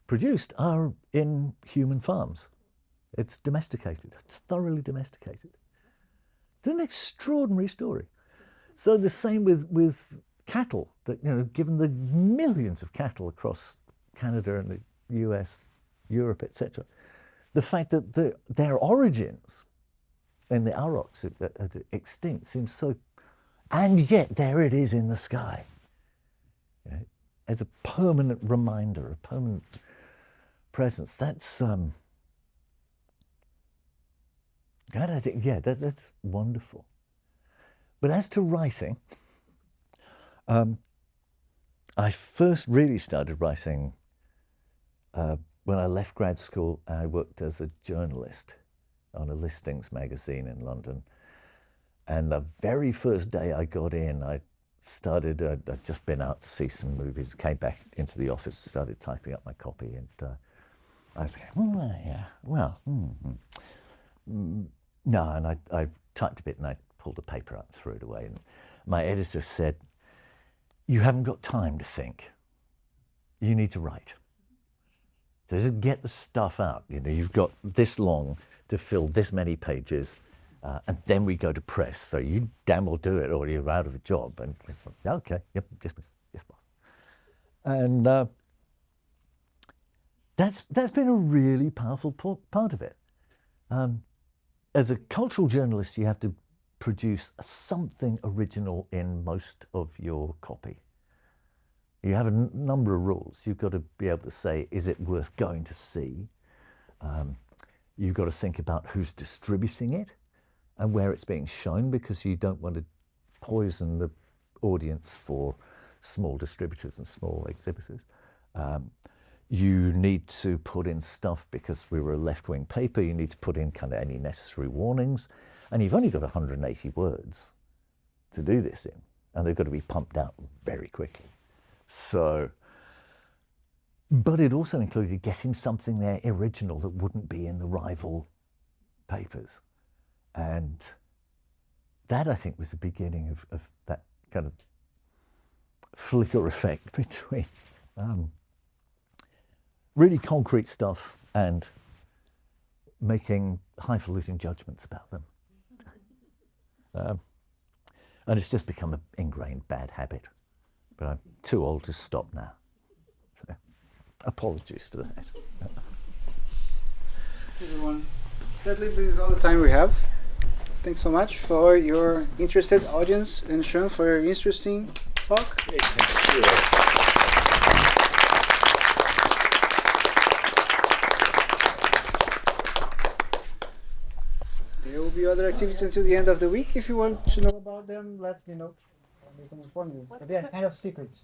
produced are in human farms. It's domesticated, it's thoroughly domesticated. It's an extraordinary story. So the same with cattle, that, given the millions of cattle across Canada and the US, Europe, etc., the fact that their origins in the aurochs are extinct seems so, and yet there it is in the sky. As a permanent reminder, a permanent presence. That's And I think, yeah, that's wonderful. But as to writing, I first really started writing when I left grad school. I worked as a journalist on a listings magazine in London. And the very first day I got in, I started, I'd just been out to see some movies, came back into the office, started typing up my copy, and I was going, yeah, well, no, and I typed a bit and I pulled the paper out and threw it away. And my editor said, you haven't got time to think. You need to write. So just get the stuff out. You know, you've got this long to fill this many pages, and then we go to press. So you damn well do it or you're out of a job. And it's like, okay, yep, dismiss, yes, boss. And that's been a really powerful part of it. As a cultural journalist, you have to produce something original in most of your copy. You have a number of rules. You've got to be able to say, is it worth going to see? You've got to think about who's distributing it and where it's being shown, because you don't want to poison the audience for small distributors and small exhibitors. You need to put in stuff, because we were a left-wing paper, you need to put in kind of any necessary warnings. And you've only got 180 words to do this in, and they've got to be pumped out very quickly. So, but it also included getting something there original that wouldn't be in the rival papers. And that, I think, was the beginning of that kind of flicker effect between really concrete stuff and making highfalutin judgments about them. And it's just become an ingrained bad habit. But I'm too old to stop now. So, apologies for that. Everyone, sadly, this is all the time we have. Thanks so much for your interested audience, and Seán, for your interesting talk. There will be other activities until the end of the week. If you want to know about them, let me know. We can inform you. But they are kind of secrets.